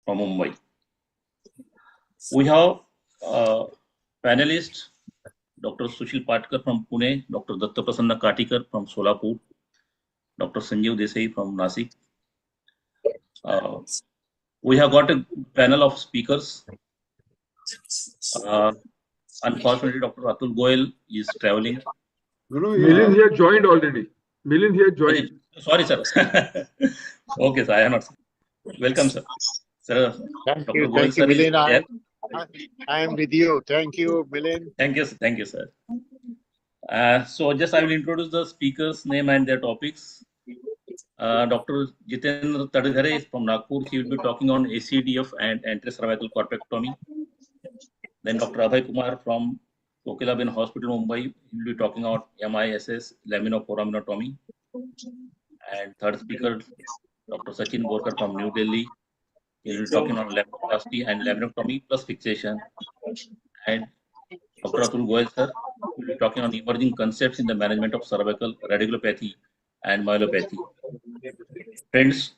from Mumbai. We have panelists Dr. Sushil Patkar from Pune, Dr. Datta Prasanna Katikar from Solapur, Dr. Sanjeev Desai from Nasik. We have got a panel of speakers. Unfortunately, Dr. Atul Goyal is traveling. Milind here joined already. Milind here joined. Sorry, sir. Okay, sir. I am not. Welcome, sir. Sir, Thank Dr. you, Goyal, sir, Milind. is there. I am with you. Thank you, Milind. Thank you, sir. So just I will introduce the speakers' name and their topics. Dr. Jitendra Tadghare is from Nagpur. He will be talking on ACDF and antecervical corpectomy. Then Dr. Abhay Kumar from Kokilaben Hospital, Mumbai. He will be talking about MISS, laminoforaminotomy. And third speaker, Dr. Sachin Borkar from New Delhi. He will be talking on laminoplasty and laminectomy plus fixation. And Dr. Atul Goyal, sir, will be talking on emerging concepts in the management of cervical radiculopathy and myelopathy. Friends,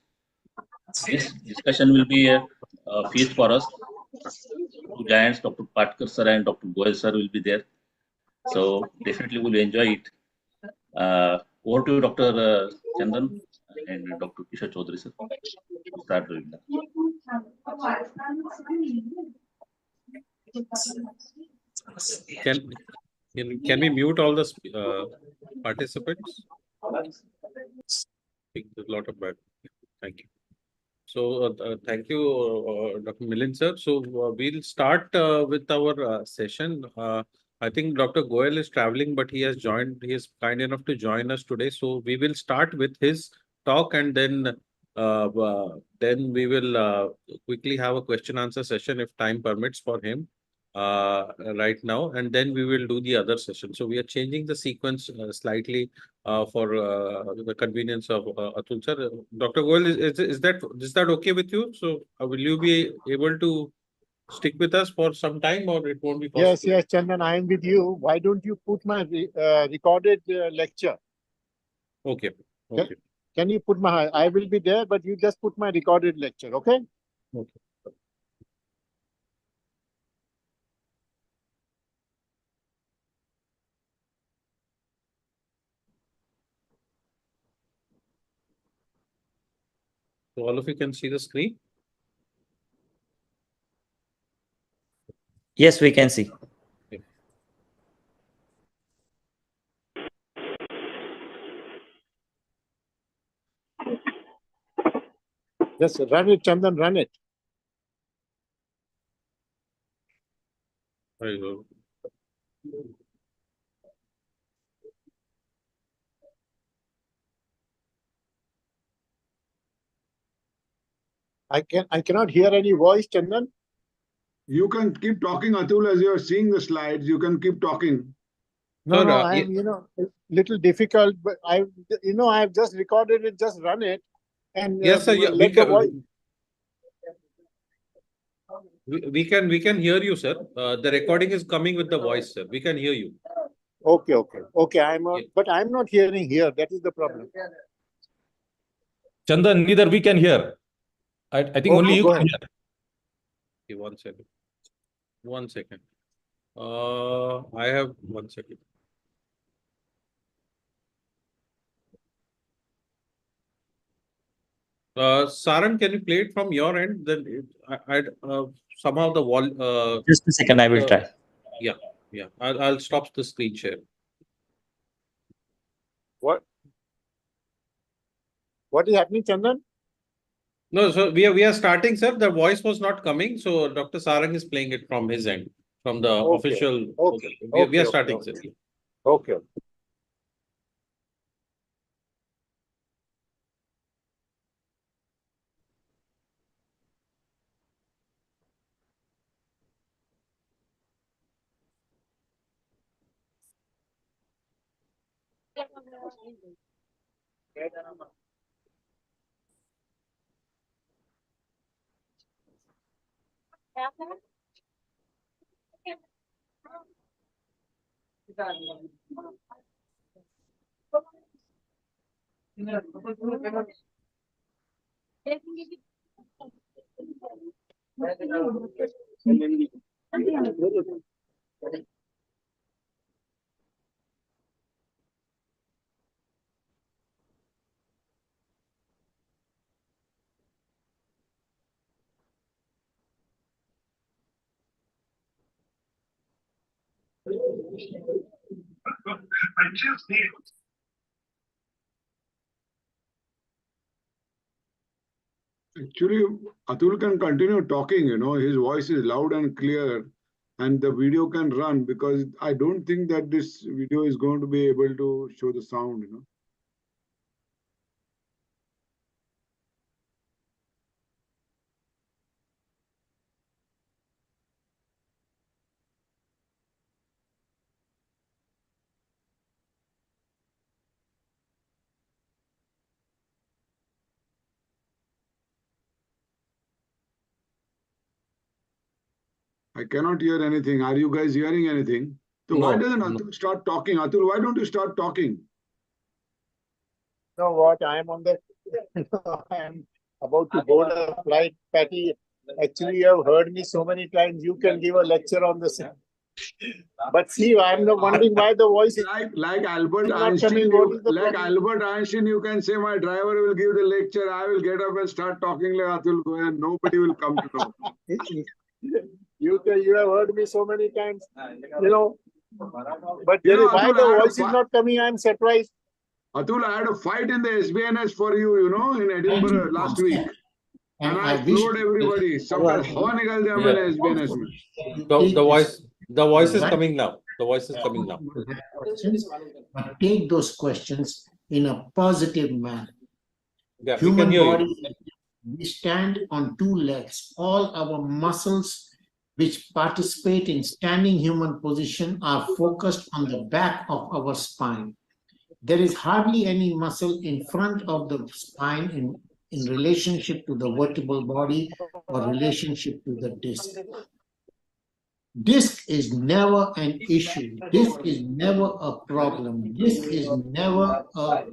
this discussion will be a feast for us. Two giants, Dr. Patkar sir and Dr. Goyal sir will be there. So definitely we'll enjoy it. Over to you, Dr. Chandan and Dr. Kishore Chaudhary sir. Start doing that. Can we mute all the participants? There's a lot of bad. Thank you. So thank you, Dr. Milind sir. So we'll start with our session. I think Dr. Goyal is traveling, but he has joined. He is kind enough to join us today. So we will start with his talk, and then we will quickly have a question answer session if time permits for him right now, and then we will do the other session. So we are changing the sequence slightly for the convenience of Atul sir. Dr. Goyal, is that okay with you? So will you be able to stick with us for some time, or it won't be possible? Yes, Chandan, I am with you. Why don't you put my recorded lecture? Okay. Can you put my? I will be there, but you just put my recorded lecture, okay? Okay. So all of you can see the screen? Yes, we can see. Okay. Just run it, Chandan, run it. There you go. I cannot hear any voice, Chandan. You can keep talking, Atul, as you are seeing the slides. You can keep talking. No, I'm little difficult, but I've just recorded it. Just run it, and yes, sir. Yeah, let the voice. We can hear you, sir. The recording is coming with the voice, sir. We can hear you. Okay. But I'm not hearing here. That is the problem. Chandan, neither we can hear. I think only you can hear. Okay, 1 second. I have 1 second. Sarang, can you play it from your end? Then somehow the wall. Just a second, I will try. Yeah. I'll stop the screen share. What is happening, Chandan? No, so we are starting, sir. The voice was not coming, so Dr. Sarang is playing it from his end, from the official. We are starting, sir. Okay. Actually, Atul can continue talking, his voice is loud and clear, and the video can run, because I don't think that this video is going to be able to show the sound. I cannot hear anything. Are you guys hearing anything? So why No, doesn't no. Atul start talking? Atul, why don't you start talking? You know what? I am on the. I am about to board a flight, Patty. Actually, you have heard me so many times. You can give a lecture on the same. But see, I am not wondering why the voice is Like Albert not Einstein, coming. What is the like problem? Albert Einstein, you can say my driver will give the lecture. I will get up and start talking like Atul Goyal, and nobody will come to know. You have heard me so many times. But You know, why Atul, the I had a voice is not coming? I am surprised. Atul, I had a fight in the SBNS for you, in Edinburgh last week. And I wish floored everybody. Sabka hawa nikal diya Yeah. maine SBNS mein. The voice is Right. coming now. The voice is coming now. questions, but take those questions in a positive manner. Yeah, we can Human hear you. body, we stand on two legs. All our muscles which participate in standing human position are focused on the back of our spine. There is hardly any muscle in front of the spine in relationship to the vertebral body or relationship to the disc. Disc is never an issue. Disc is never a problem. Disc is never a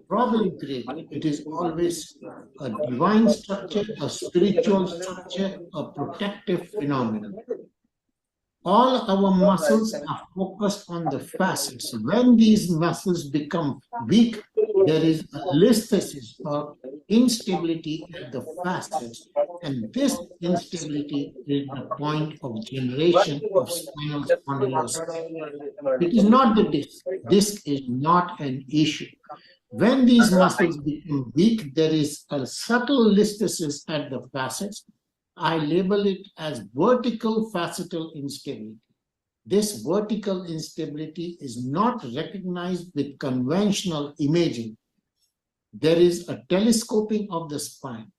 problem creator. It is always a divine structure, a spiritual structure, a protective phenomenon. All our muscles are focused on the facets. When these muscles become weak, there is a listhesis or instability at the facets, and this instability is the point of generation of spinal spondylosis. It is not the disc. Disc is not an issue. When these muscles become weak, there is a subtle listhesis at the facets. I label it as vertical facetal instability. This vertical instability is not recognized with conventional imaging. There is a telescoping of the spine.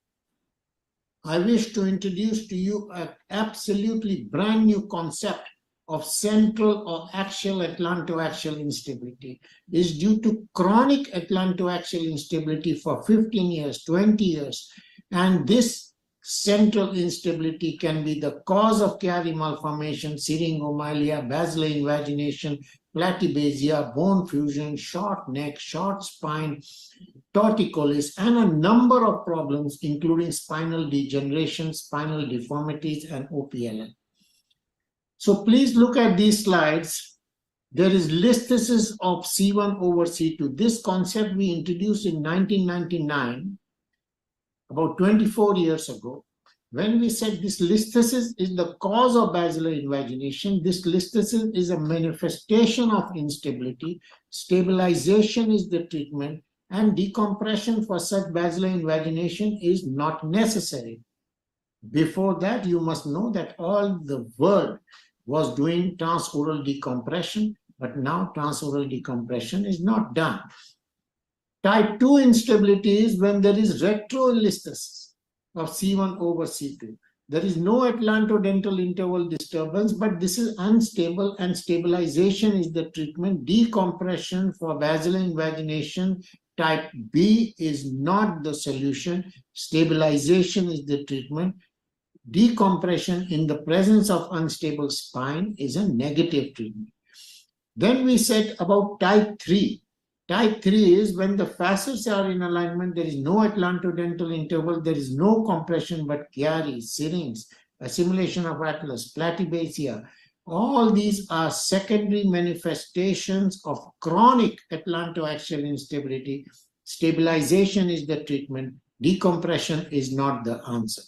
I wish to introduce to you an absolutely brand new concept of central or axial atlantoaxial instability. Is due to chronic atlantoaxial instability for 15 years, 20 years, and this central instability can be the cause of Chiari malformation, syringomelia, basilar invagination, platybasia, bone fusion, short neck, short spine, torticollis, and a number of problems, including spinal degeneration, spinal deformities, and OPLN. So please look at these slides. There is listhesis of C1 over C2. This concept we introduced in 1999, about 24 years ago. When we said this listhesis is the cause of basilar invagination, this listhesis is a manifestation of instability. Stabilization is the treatment, and decompression for such basilar invagination is not necessary. Before that, you must know that all the world was doing transoral decompression, but now transoral decompression is not done. Type 2 instability is when there is retrolisthesis of C1 over C2. There is no atlantodental interval disturbance, but this is unstable, and stabilization is the treatment. Decompression for basilar invagination type B is not the solution. Stabilization is the treatment. Decompression in the presence of unstable spine is a negative treatment. Then we said about type 3. Type 3 is when the facets are in alignment, there is no atlantodental interval, there is no compression but chiari, syrinx, assimilation of atlas, platybasia. All these are secondary manifestations of chronic atlantoaxial instability. Stabilization is the treatment. Decompression is not the answer.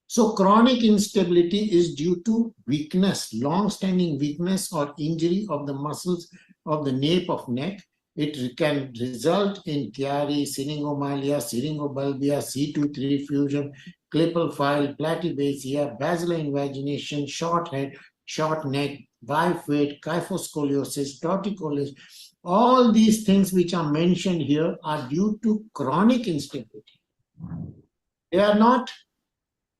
So chronic instability is due to weakness, long-standing weakness or injury of the muscles of the nape of neck. It can result in chiari, syringomalia, syringobulbia, C2-3 fusion, clipal file, platybasia, basilar invagination, short head, short neck, bifid, kyphoscoliosis, torticollis. All these things which are mentioned here are due to chronic instability. They are not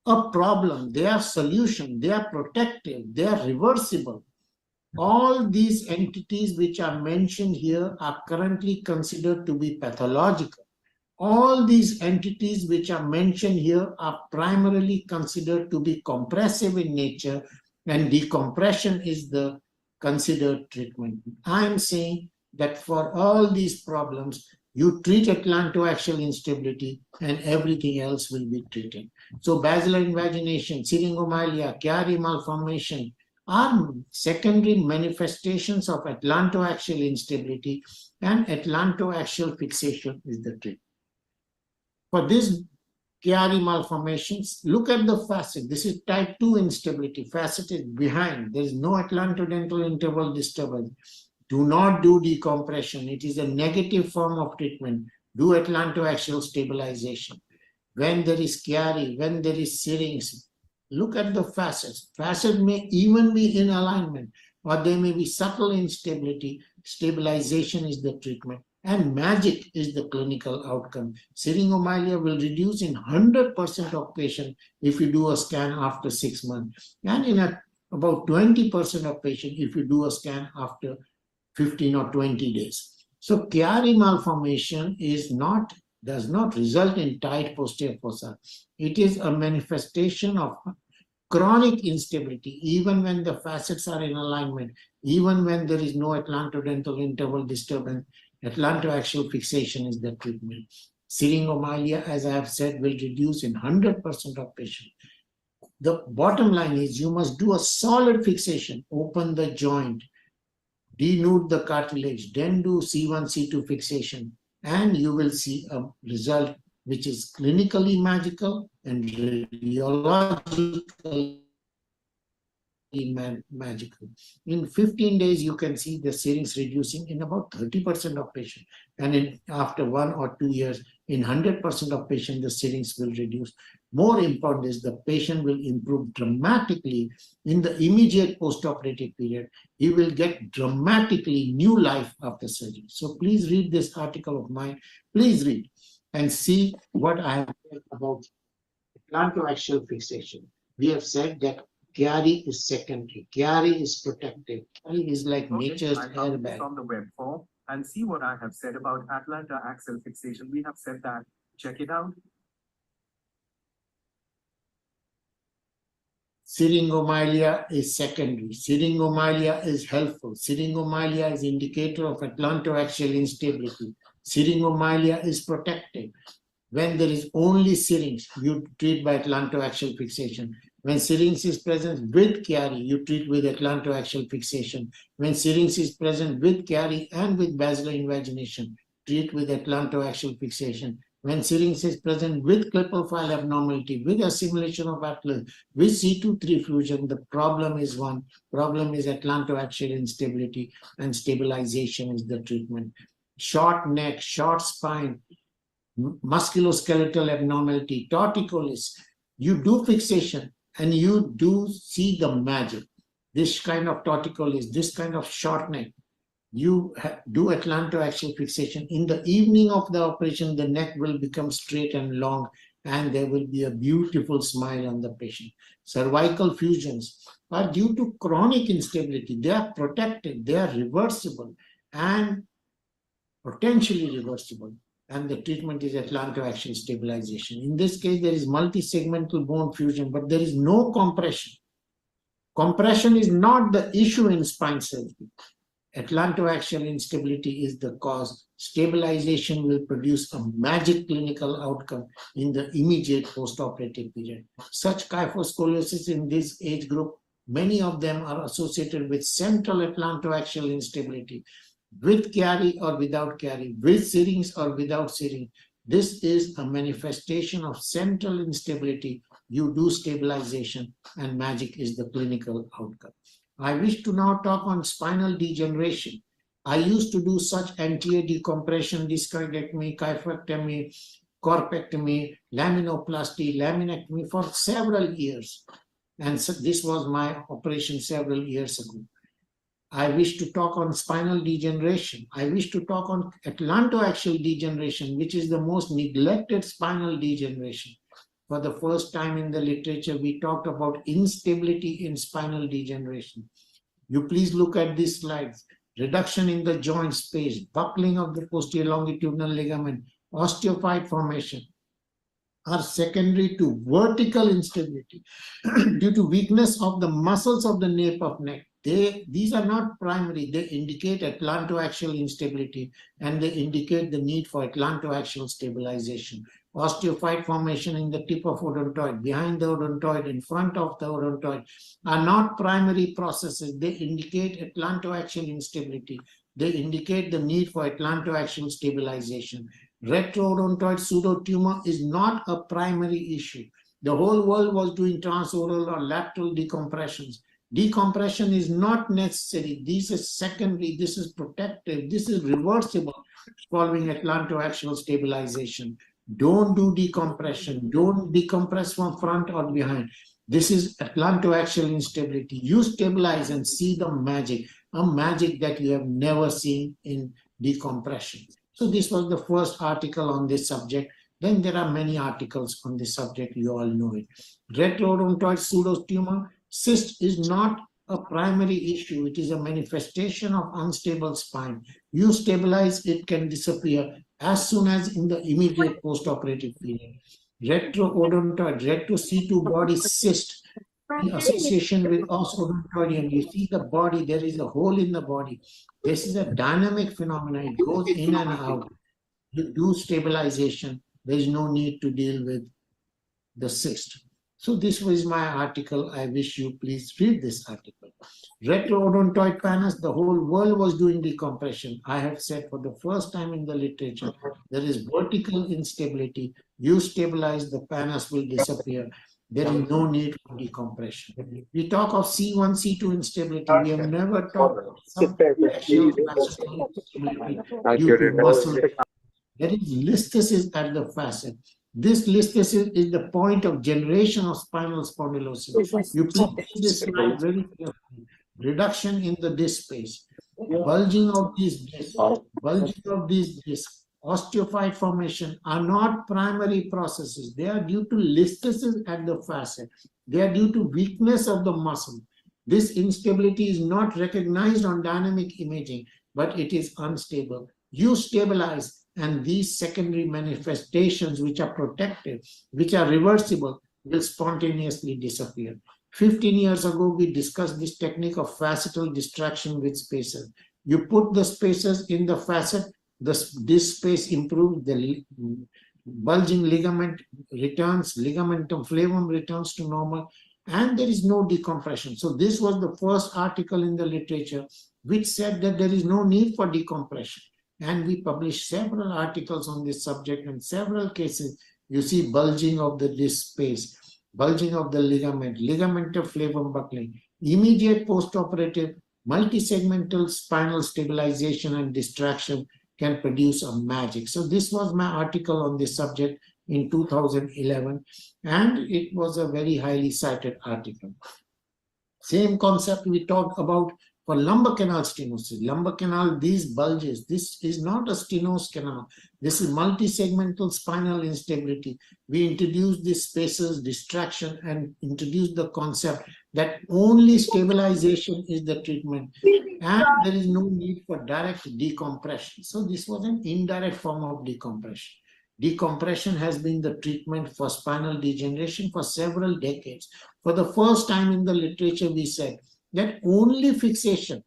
a problem, they are solution, they are protective, they are reversible. All these entities which are mentioned here are currently considered to be pathological. All these entities which are mentioned here are primarily considered to be compressive in nature, and decompression is the considered treatment. I am saying that for all these problems, you treat atlantoaxial instability and everything else will be treated. So basilar invagination, syringomalia, chiari malformation are secondary manifestations of atlantoaxial instability, and atlantoaxial fixation is the treatment. For this chiari malformations, look at the facet. This is type 2 instability. Facet is behind. There is no atlantodental interval disturbance. Do not do decompression. It is a negative form of treatment. Do atlantoaxial stabilization. When there is chiari, when there is syrinx, look at the facets. Facet may even be in alignment, or there may be subtle instability. Stabilization is the treatment. And magic is the clinical outcome. Syringomalia will reduce in 100% of patients if you do a scan after 6 months. And in about 20% of patients if you do a scan after 15 or 20 days. So chiari malformation does not result in tight posterior fossa. It is a manifestation of chronic instability, even when the facets are in alignment, even when there is no atlantodental interval disturbance. Atlantoaxial fixation is the treatment. Syringomalia, as I have said, will reduce in 100% of patients. The bottom line is you must do a solid fixation, open the joint, denude the cartilage, then do C1, C2 fixation, and you will see a result which is clinically magical and radiologically magical. In 15 days, you can see the syrinx reducing in about 30% of patients. And after 1 or 2 years, in 100% of patients, the syrinx will reduce. More important is the patient will improve dramatically in the immediate postoperative period. He will get dramatically new life after surgery. So please read this article of mine. Please read and see what I have said about atlantoaxial fixation. We have said that chiari is secondary. Chiari is protective. Chiari is like nature's airbag. On the web form and see what I have said about atlantoaxial fixation. We have said that. Check it out. Syringomalia is secondary. Syringomalia is helpful. Syringomalia is indicator of atlantoaxial instability. Syringomalia is protective. When there is only syrinx, you treat by atlantoaxial fixation. When syrinx is present with chiari, you treat with atlantoaxial fixation. When syrinx is present with chiari and with basilar invagination, treat with atlantoaxial fixation. When syrinx is present with clipal file abnormality, with assimilation of atlas, with C2-3 fusion, the problem is one. Problem is atlantoaxial instability, and stabilization is the treatment. Short neck, short spine, musculoskeletal abnormality, torticollis, you do fixation and you do see the magic. This kind of torticollis, this kind of short neck, you do atlantoaxial fixation. In the evening of the operation, the neck will become straight and long, and there will be a beautiful smile on the patient. Cervical fusions are due to chronic instability. They are protected, they are reversible and potentially reversible. And the treatment is atlantoaxial stabilization. In this case, there is multi-segmental bone fusion, but there is no compression. Compression is not the issue in spine surgery. Atlantoaxial instability is the cause. Stabilization will produce a magic clinical outcome in the immediate postoperative period. Such kyphoscoliosis in this age group, many of them are associated with central atlantoaxial instability, with carry or without carry, with serines or without serine. This is a manifestation of central instability. You do stabilization and magic is the clinical outcome. I wish to now talk on spinal degeneration. I used to do such anterior decompression, discectomy, kyphectomy, corpectomy, laminoplasty, laminectomy for several years. And so this was my operation several years ago. I wish to talk on spinal degeneration. I wish to talk on atlantoaxial degeneration, which is the most neglected spinal degeneration. For the first time in the literature, we talked about instability in spinal degeneration. You please look at these slides. Reduction in the joint space, buckling of the posterior longitudinal ligament, osteophyte formation are secondary to vertical instability due to weakness of the muscles of the nape of neck. These are not primary. They indicate atlantoaxial instability and they indicate the need for atlantoaxial stabilization. Osteophyte formation in the tip of odontoid, behind the odontoid, in front of the odontoid are not primary processes. They indicate atlantoaxial instability. They indicate the need for atlantoaxial stabilization. Retroodontoid pseudotumor is not a primary issue. The whole world was doing transoral or lateral decompressions. Decompression is not necessary. This is secondary. This is protective. This is reversible following atlantoaxial stabilization. Don't do decompression. Don't decompress from front or behind. This is atlantoaxial instability. You stabilize and see the magic, a magic that you have never seen in decompression. So this was the first article on this subject. Then there are many articles on this subject. You all know it. Retroodontoid pseudotumor cyst is not a primary issue. It is a manifestation of unstable spine. You stabilize, it can disappear as soon as in the immediate postoperative period. Retroodontoid, retro C2 body cyst in association with os odontoideum. You see the body, there is a hole in the body. This is a dynamic phenomenon. It goes in and out. You do stabilization. There is no need to deal with the cyst. So this was my article. I wish you please read this article. Retroodontoid panels, the whole world was doing decompression. I have said for the first time in the literature, there is vertical instability. You stabilize, the panels will disappear. There is no need for decompression. We talk of C1, C2 instability. We have never talked about subaxial instability due to muscle. There is listhesis at the facet. This listhesis is the point of generation of spinal spondylosis. You please see this slide very carefully. Reduction in the disc space, bulging of these discs, osteophyte formation are not primary processes. They are due to listhesis at the facet. They are due to weakness of the muscle. This instability is not recognized on dynamic imaging, but it is unstable. You stabilize, and these secondary manifestations, which are protective, which are reversible, will spontaneously disappear. 15 years ago, we discussed this technique of facetal distraction with spacers. You put the spacers in the facet, this space improves, the bulging ligament returns, ligamentum flavum returns to normal, and there is no decompression. So this was the first article in the literature which said that there is no need for decompression. And we published several articles on this subject and several cases. You see bulging of the disc space, bulging of the ligament, ligamentum flavum buckling, immediate postoperative multisegmental spinal stabilization and distraction can produce a magic. So this was my article on this subject in 2011, and it was a very highly cited article. Same concept we talked about for lumbar canal stenosis. Lumbar canal, these bulges, this is not a stenosed canal. This is multisegmental spinal instability. We introduced these spaces, distraction, and introduced the concept that only stabilization is the treatment, and there is no need for direct decompression. So this was an indirect form of decompression. Decompression has been the treatment for spinal degeneration for several decades. For the first time in the literature, we said that only fixation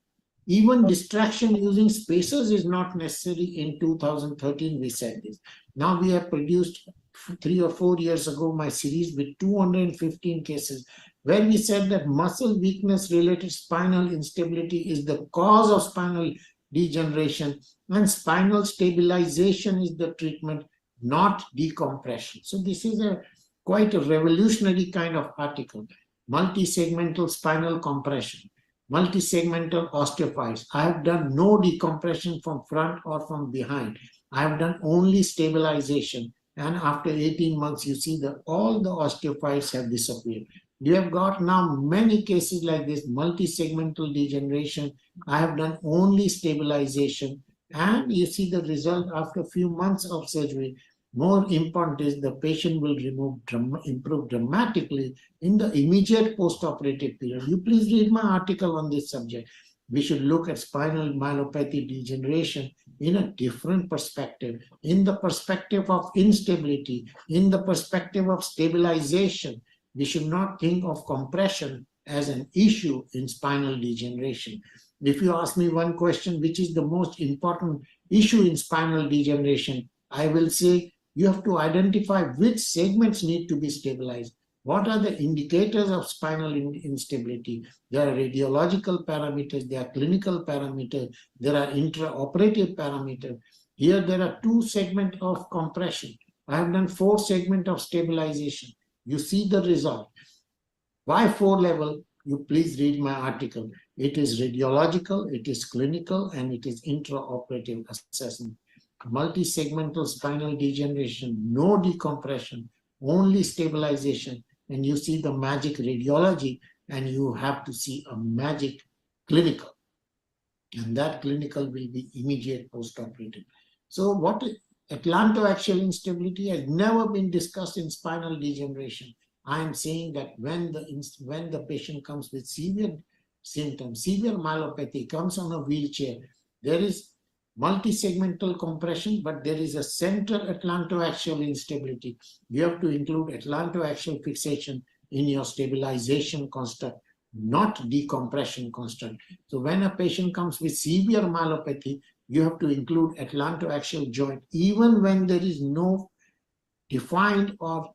Even distraction using spacers is not necessary. In 2013, we said this. Now we have produced 3 or 4 years ago my series with 215 cases where we said that muscle weakness related spinal instability is the cause of spinal degeneration and spinal stabilization is the treatment, not decompression. So this is quite a revolutionary kind of article. Multi-segmental spinal compression, multi-segmental osteophytes. I have done no decompression from front or from behind. I have done only stabilization. And after 18 months, you see that all the osteophytes have disappeared. You have got now many cases like this, multi-segmental degeneration. I have done only stabilization. And you see the result after a few months of surgery. More important is the patient will improve dramatically in the immediate post-operative period. You please read my article on this subject. We should look at spinal myelopathy degeneration in a different perspective, in the perspective of instability, in the perspective of stabilization. We should not think of compression as an issue in spinal degeneration. If you ask me one question, which is the most important issue in spinal degeneration, I will say you have to identify which segments need to be stabilized. What are the indicators of spinal instability? There are radiological parameters, there are clinical parameters, there are intraoperative parameters. Here there are 2 segments of compression. I have done 4 segments of stabilization. You see the result. Why 4 level? You please read my article. It is radiological, it is clinical, and it is intraoperative assessment. Multi-segmental spinal degeneration, no decompression, only stabilization. And you see the magic radiology, and you have to see a magic clinical. And that clinical will be immediate post-operative. So what atlantoaxial instability has never been discussed in spinal degeneration. I am saying that when the patient comes with severe symptoms, severe myelopathy, comes on a wheelchair, there is multi-segmental compression, but there is a central atlantoaxial instability. You have to include atlantoaxial fixation in your stabilization construct, not decompression construct. So when a patient comes with severe myelopathy, you have to include atlantoaxial joint, even when there is no defined or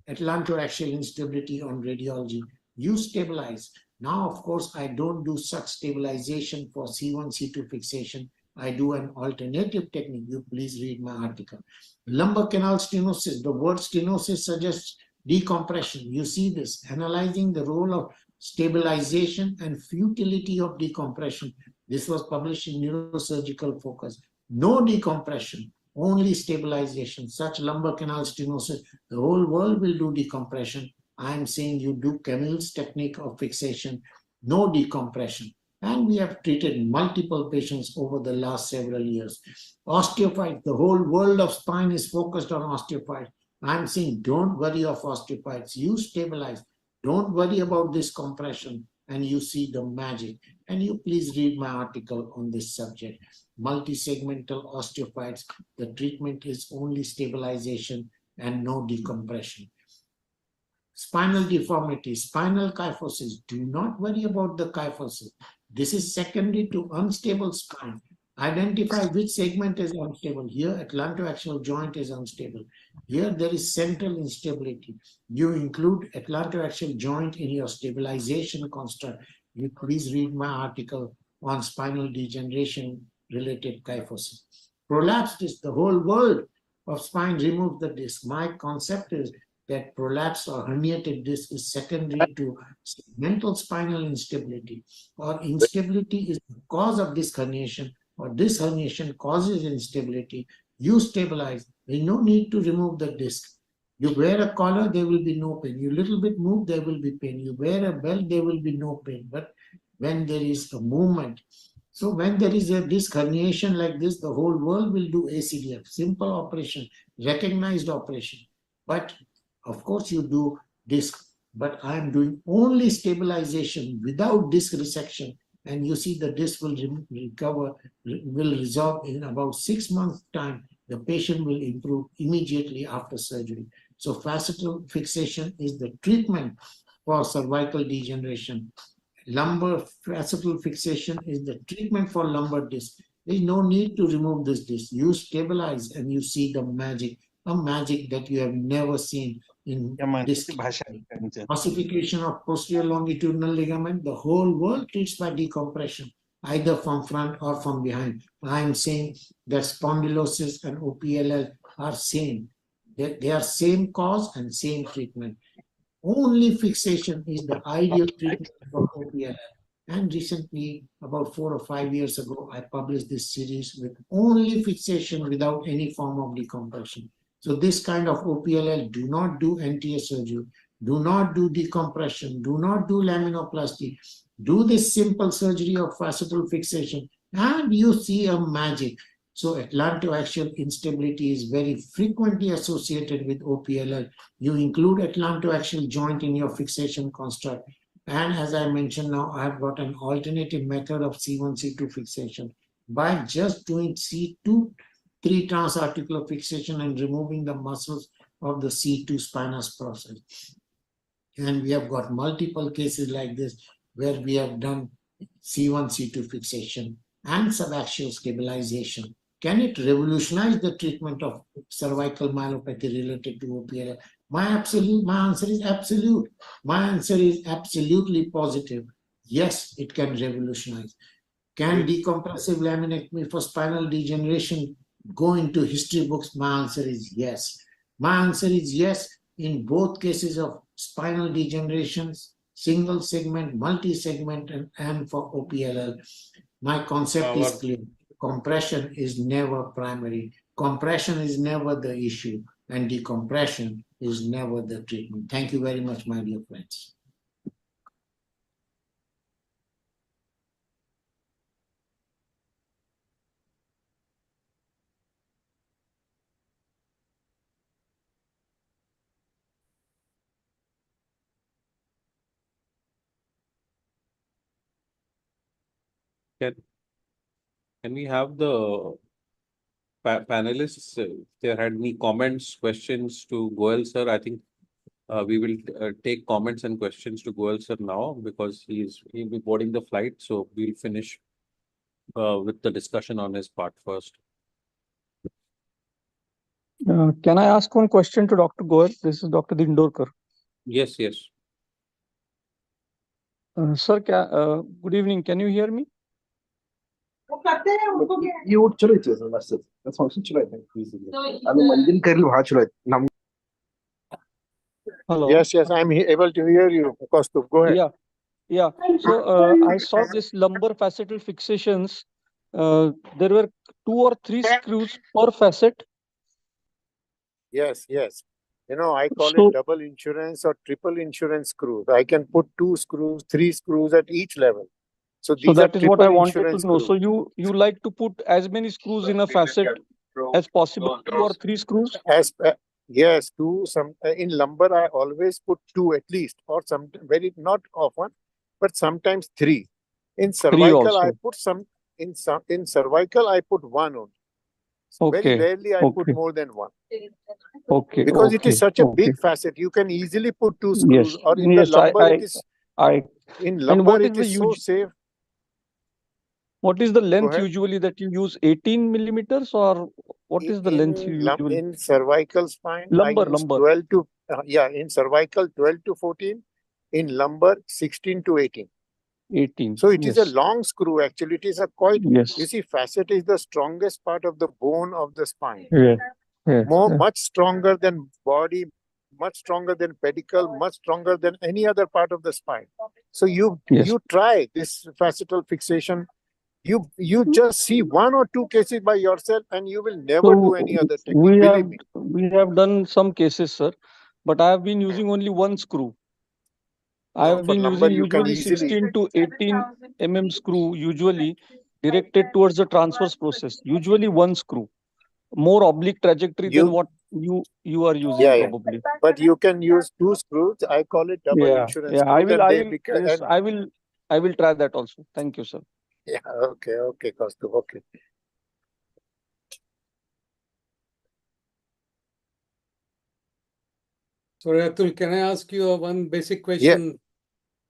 atlantoaxial instability on radiology. You stabilize. Now, of course, I don't do such stabilization for C1, C2 fixation. I do an alternative technique. You please read my article. Lumbar canal stenosis. The word stenosis suggests decompression. You see this, analyzing the role of stabilization and futility of decompression. This was published in Neurosurgical Focus. No decompression, only stabilization. Such lumbar canal stenosis, the whole world will do decompression. I am saying you do Camille's technique of fixation, no decompression. And we have treated multiple patients over the last several years. Osteophyte, the whole world of spine is focused on osteophyte. I'm saying don't worry of osteophytes, you stabilize. Don't worry about this compression and you see the magic. And you please read my article on this subject. Multi-segmental osteophytes, the treatment is only stabilization and no decompression. Spinal deformity, spinal kyphosis. Do not worry about the kyphosis. This is secondary to unstable spine. Identify which segment is unstable. Here, atlantoaxial joint is unstable. Here, there is central instability. You include atlantoaxial joint in your stabilization construct. You please read my article on spinal degeneration related kyphosis. Prolapsed is the whole world of spine. Remove the disc. My concept is that prolapse or herniated disc is secondary to segmental spinal instability, or instability is the cause of disc herniation, or disc herniation causes instability. You stabilize. There is no need to remove the disc. You wear a collar, there will be no pain. You little bit move, there will be pain. You wear a belt, there will be no pain. But when there is a movement, so when there is a disc herniation like this, the whole world will do ACDF, simple operation, recognized operation. But of course, you do disc, but I am doing only stabilization without disc resection. And you see the disc will recover, will resolve in about 6 months' time. The patient will improve immediately after surgery. So facetal fixation is the treatment for cervical degeneration. lumbar facetal fixation is the treatment for lumbar disc. There is no need to remove this disc. You stabilize and you see the magic, a magic that you have never seen in disc. Ossification of posterior longitudinal ligament, the whole world treats by decompression, either from front or from behind. I am saying that spondylosis and OPLL are same. They are same cause and same treatment. Only fixation is the ideal treatment for OPLL. And recently, about 4 or 5 years ago, I published this series with only fixation without any form of decompression. So this kind of OPLL, do not do anterior surgery, do not do decompression, do not do laminoplasty, do this simple surgery of facetal fixation, and you see a magic. So atlantoaxial instability is very frequently associated with OPLL. You include atlantoaxial joint in your fixation construct. And as I mentioned now, I've got an alternative method of C1, C2 fixation. By just doing C2, 3 transarticular fixation and removing the muscles of the C2 spinous process. And we have got multiple cases like this where we have done C1, C2 fixation and subaxial stabilization. Can it revolutionize the treatment of cervical myelopathy related to OPLL? My answer is absolute. My answer is absolutely positive. Yes, it can revolutionize. Can decompressive laminectomy for spinal degeneration go into history books? My answer is yes. My answer is yes in both cases of spinal degenerations, single segment, multi-segment, and for OPLL. My concept is clear. Compression is never primary. Compression is never the issue, and decompression is never the treatment. Thank you very much, my dear friends. Can we have the panelists, if they had any comments, questions to Goel sir? I think we will take comments and questions to Goel sir now because he'll be boarding the flight. So we'll finish with the discussion on his part first. Can I ask one question to Dr. Goel? This is Dr. Dindorkar. Yes, yes. Sir, good evening. Can you hear me? Hello. Yes, I'm able to hear you. Kaustubh, go ahead. Yeah. So I saw this lumbar facetal fixations. There were 2 or 3 screws per facet. Yes. I call So- it double insurance or triple insurance screws. I can put 2 screws, 3 screws at each level. So these that are is what I triple wanted to insurance know. screws. So you like to put as many screws in a facet as possible, 2 or 3 screws? Yes, 2. In lumbar, I always put 2 at least, or some very not often, but sometimes 3. In cervical, I also. put in cervical I put 1 only. Very rarely I put more than 1. Okay. Because it is such a big facet, you can easily put 2 screws. Or in the lumbar, in lumbar it is so safe. What is the Go length ahead. usually that you use? 18 millimeters, or what is the length you usually? In cervical spine, Lumbar. I use 12 to in cervical 12 to 14, in lumbar 16 to 18. 18. So it is a long screw. Actually, it is a quite. Yes. You see, facet is the strongest part of the bone of the spine. Yeah. Much stronger than body, much stronger than pedicle, much stronger than any other part of the spine. So you try this facetal fixation. You just see 1 or 2 cases by yourself, and you will never do any other technique. Believe me. We have done some cases, sir, but I have been using only 1 screw. I have been using usually 16 to 18 mm screw, usually directed towards the transverse process. Usually 1 screw, more oblique trajectory than what you are using probably. But you can use 2 screws. I call it double insurance screws. I will try that also. Thank you, sir. Yeah. Okay, Kaustubh. Okay. Sorry, Atul, can I ask you one basic question?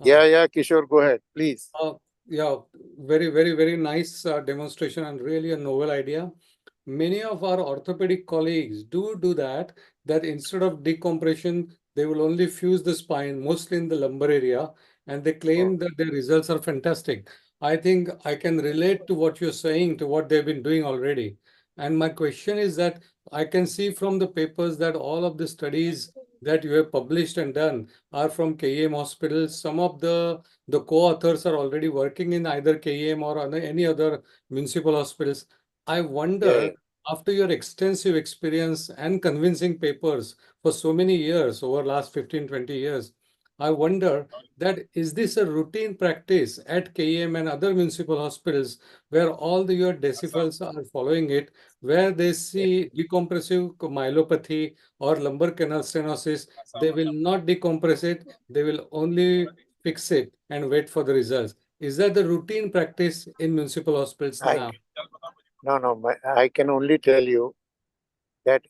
Yeah, Kishore, go ahead, please. Yeah, very nice demonstration and really a novel idea. Many of our orthopedic colleagues do that instead of decompression, they will only fuse the spine, mostly in the lumbar area, and they claim that their results are fantastic. I think I can relate to what you're saying, to what they've been doing already. And my question is that I can see from the papers that all of the studies that you have published and done are from KEM hospitals. Some of the co-authors are already working in either KEM or any other municipal hospitals. I wonder, after your extensive experience and convincing papers for so many years, over last 15, 20 years, I wonder that is this a routine practice at KEM and other municipal hospitals where all your decibels are following it, where they see decompressive myelopathy or lumbar canal stenosis, they will not decompress it, they will only fix it and wait for the results. Is that the routine practice in municipal hospitals now? No, I can only tell you that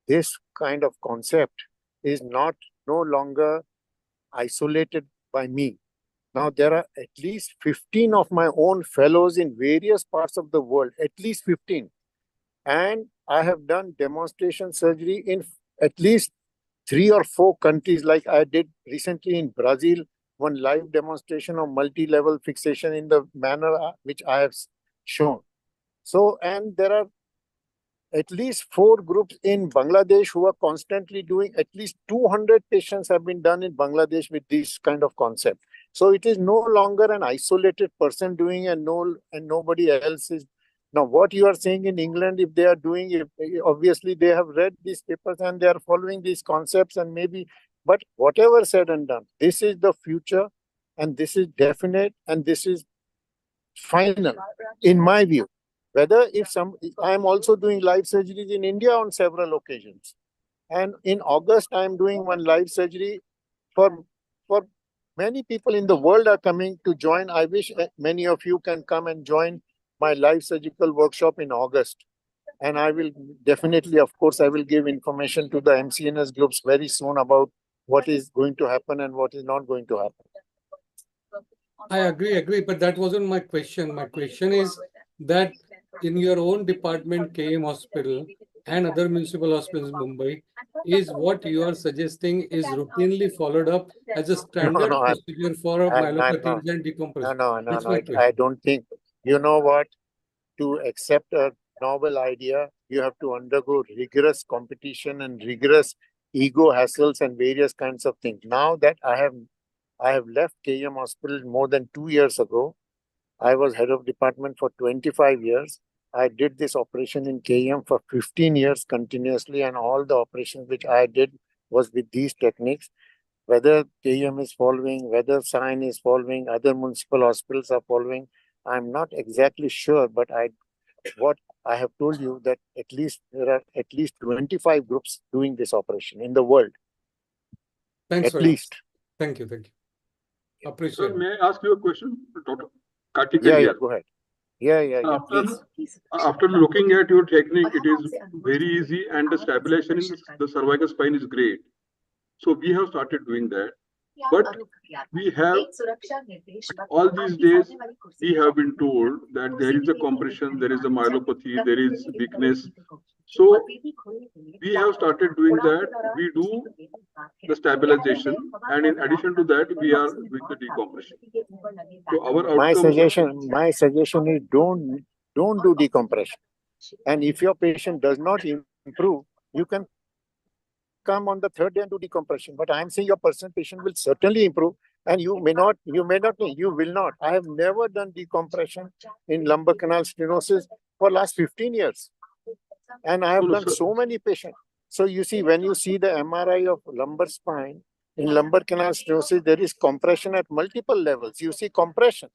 this kind of concept is no longer isolated by me. Now, there are at least 15 of my own fellows in various parts of the world, at least 15. And I have done demonstration surgery in at least 3 or 4 countries, like I did recently in Brazil, one live demonstration of multi-level fixation in the manner which I have shown. So, and there are at least 4 groups in Bangladesh who are constantly doing at least 200 patients have been done in Bangladesh with this kind of concept. So it is no longer an isolated person doing and nobody else is. Now, what you are saying in England, if they are doing, obviously they have read these papers and they are following these concepts and maybe, but whatever said and done, this is the future and this is definite and this is final, in my view. Whether I am also doing live surgeries in India on several occasions. And in August, I am doing one live surgery for many people in the world are coming to join. I wish many of you can come and join my live surgical workshop in August. And I will definitely, of course, I will give information to the MCNS groups very soon about what is going to happen and what is not going to happen. I agree, but that wasn't my question. My question is that in your own department, KM Hospital and other municipal hospitals in Mumbai, is what you are suggesting is routinely followed up as a standard procedure for myelopathies and decompression? No, I don't think. You know what? To accept a novel idea, you have to undergo rigorous competition and rigorous ego hassles and various kinds of things. Now that I have left KM Hospital more than 2 years ago. I was head of department for 25 years. I did this operation in KM for 15 years continuously, and all the operations which I did was with these techniques. Whether KM is following, whether SIGN is following, other municipal hospitals are following, I'm not exactly sure, but what I have told you that there are at least 25 groups doing this operation in the world. Thanks at least. Thank you. Appreciate Sir, may I ask you a question, Dr. Karthik? Yeah, go ahead. Yeah, please. After looking at your technique, it is very easy and the stabilization in the cervical spine is great. So we have started doing that. But we have, all these days, we have been told that there is a compression, there is a myelopathy, there is weakness. So we have started doing that. We do the stabilization, and in addition to that, we are doing the decompression. So our outcome. My suggestion is don't do decompression. And if your patient does not improve, you can come on the 3rd day and do decompression. But I am saying your patient will certainly improve, and you will not. I have never done decompression in lumbar canal stenosis for last 15 years. And I have done so many patients. So you see, when you see the MRI of lumbar spine, in lumbar canal stenosis, there is compression at multiple levels. You see compression.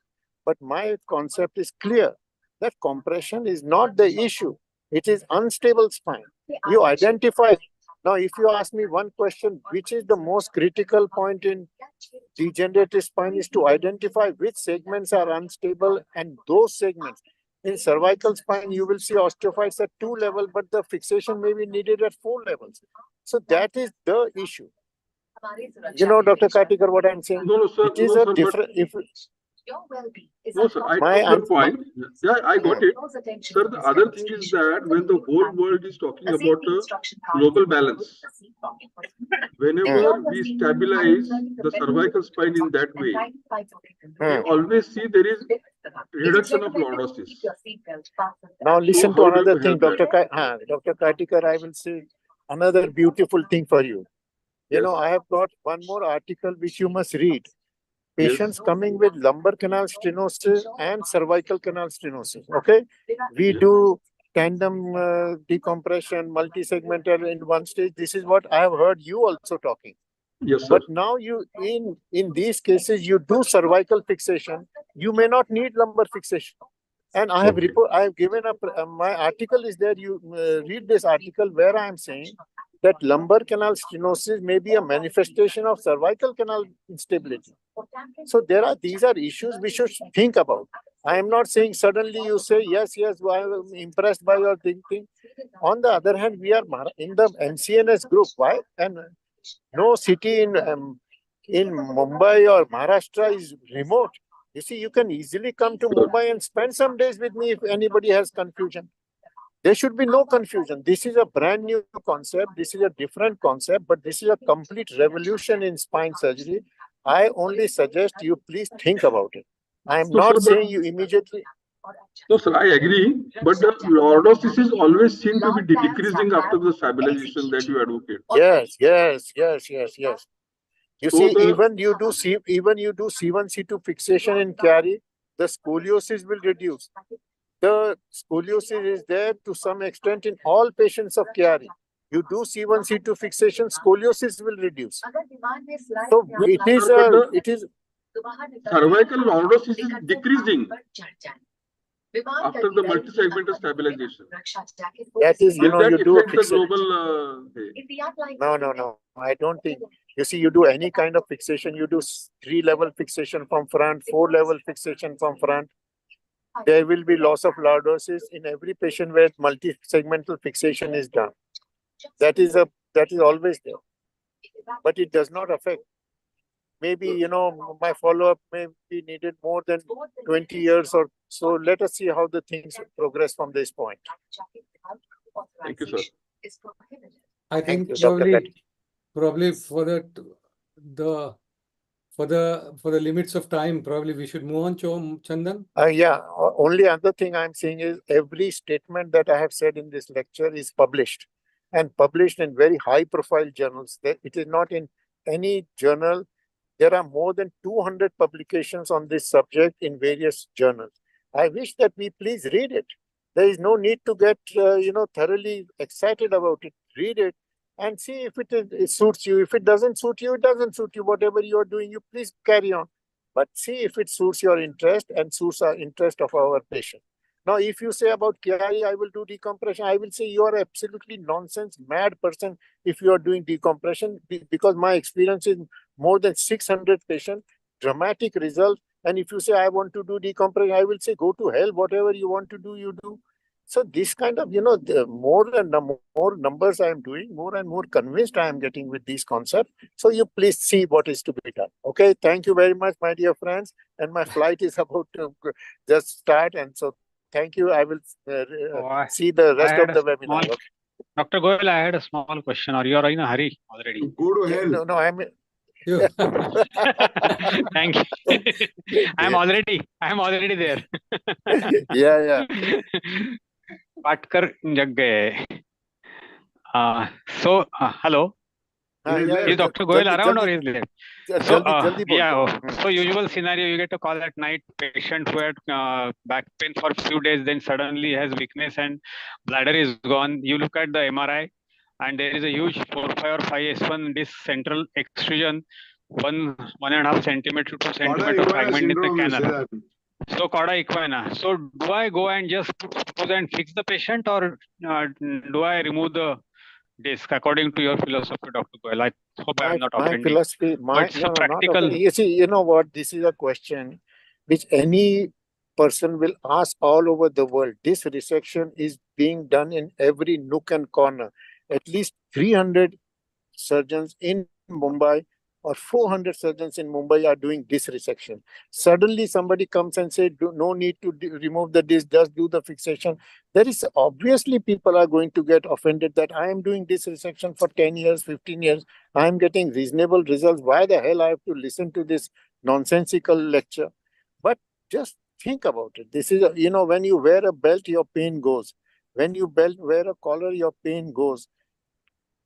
But my concept is clear that compression is not the issue. It is unstable spine. You identify. Now, if you ask me one question, which is the most critical point in degenerative spine, is to identify which segments are unstable, and those segments. In cervical spine, you will see osteophytes at 2 levels, but the fixation may be needed at 4 levels. So that is the issue. You know, Dr. Katikar, what I'm saying? No, sir. It is No, a sir. different. If No, sir. I got your point. Yeah, I got it. Sir, the other thing is that when the whole world is talking about global balance, whenever we stabilize the cervical spine in that way, we always see there is reduction of lordosis. Now listen So to how do another you thing, help that? Dr. Katikar, I will say another beautiful thing for you. You Yes. know, I have got one more article which you must read. Yes. Patients coming with lumbar canal stenosis and cervical canal stenosis. Okay, we do tandem decompression, multi-segmental in one stage. This is what I have heard you also talking. Yes, sir. But now you in these cases you do cervical fixation. You may not need lumbar fixation. And I have I have given up my article is there. You read this article where I am saying that lumbar canal stenosis may be a manifestation of cervical canal instability. So these are issues we should think about. I am not saying suddenly you say yes, I am impressed by your thinking. On the other hand, we are in the MCNS group. Why? And no city in Mumbai or Maharashtra is remote. You see, you can easily come to Mumbai and spend some days with me if anybody has confusion. There should be no confusion. This is a brand new concept. This is a different concept, but this is a complete revolution in spine surgery. I only suggest you please think about it. I am not saying you immediately. No, sir, I agree. But the lordosis is always seen to be decreasing after the stabilization that you advocate. Yes. You So see, even you do C1, C2 fixation in carry, the scoliosis will reduce. The scoliosis is there to some extent in all patients of carry. You do C1, C2 fixation, scoliosis will reduce. So it is cervical lordosis is decreasing after the multi-segmental stabilization. That is, you know, you do a fixation. Global, No. I don't think. You see, you do any kind of fixation, you do 3-level fixation from front, 4-level fixation from front. There will be loss of lordosis in every patient where multi-segmental fixation is done. That is always there. But it does not affect. Maybe, you know, my follow-up may be needed more than 20 years or so. Let us see how the things progress from this point. Thank you, sir. I think you, probably for the limits of time, probably we should move on, Chandan. Only other thing I'm saying is every statement that I have said in this lecture is published and published in very high-profile journals. It is not in any journal. There are more than 200 publications on this subject in various journals. I wish that we please read it. There is no need to get thoroughly excited about it. Read it and see if it suits you. If it doesn't suit you, it doesn't suit you. Whatever you are doing, you please carry on. But see if it suits your interest and suits our interest of our patient. Now, if you say about KI, I will do decompression, I will say you are absolutely nonsense, mad person if you are doing decompression, because my experience is more than 600 patients, dramatic results. And if you say I want to do decompression, I will say go to hell, whatever you want to do, you do. So this kind of, the more numbers I am doing, more and more convinced I am getting with these concepts. So you please see what is to be done. Okay, thank you very much, my dear friends. And my flight is about to just start. And so thank you. I will see the rest of the webinar. Okay. Dr. Goyal, I had a small question. Or you are in a hurry already? Go to hell. No, I'm... Thank you. I'm already there. Yeah. Patkar jag gaye. So, hello. Is Dr. Goyal around or is late? So usual scenario, you get a call at night, patient who had back pain for a few days, then suddenly has weakness and bladder is gone. You look at the MRI and there is a huge 4, 5 or 5S1 disc central extrusion, 1.5 centimeter to 2 centimeter fragment in the canal. So cauda equina. So do I go and just put screws and fix the patient, or do I remove the disc according to your philosophy, Dr. Goyal? I hope I am not offending. My philosophy, practical. You see, you know what? This is a question which any person will ask all over the world. This resection is being done in every nook and corner. At least 300 surgeons in Mumbai or 400 surgeons in Mumbai are doing disc resection. Suddenly somebody comes and says, no need to remove the disc, just do the fixation. There is obviously people are going to get offended that I am doing disc resection for 10 years, 15 years. I am getting reasonable results. Why the hell I have to listen to this nonsensical lecture? But just think about it. This is, when you wear a belt, your pain goes. When you wear a collar, your pain goes.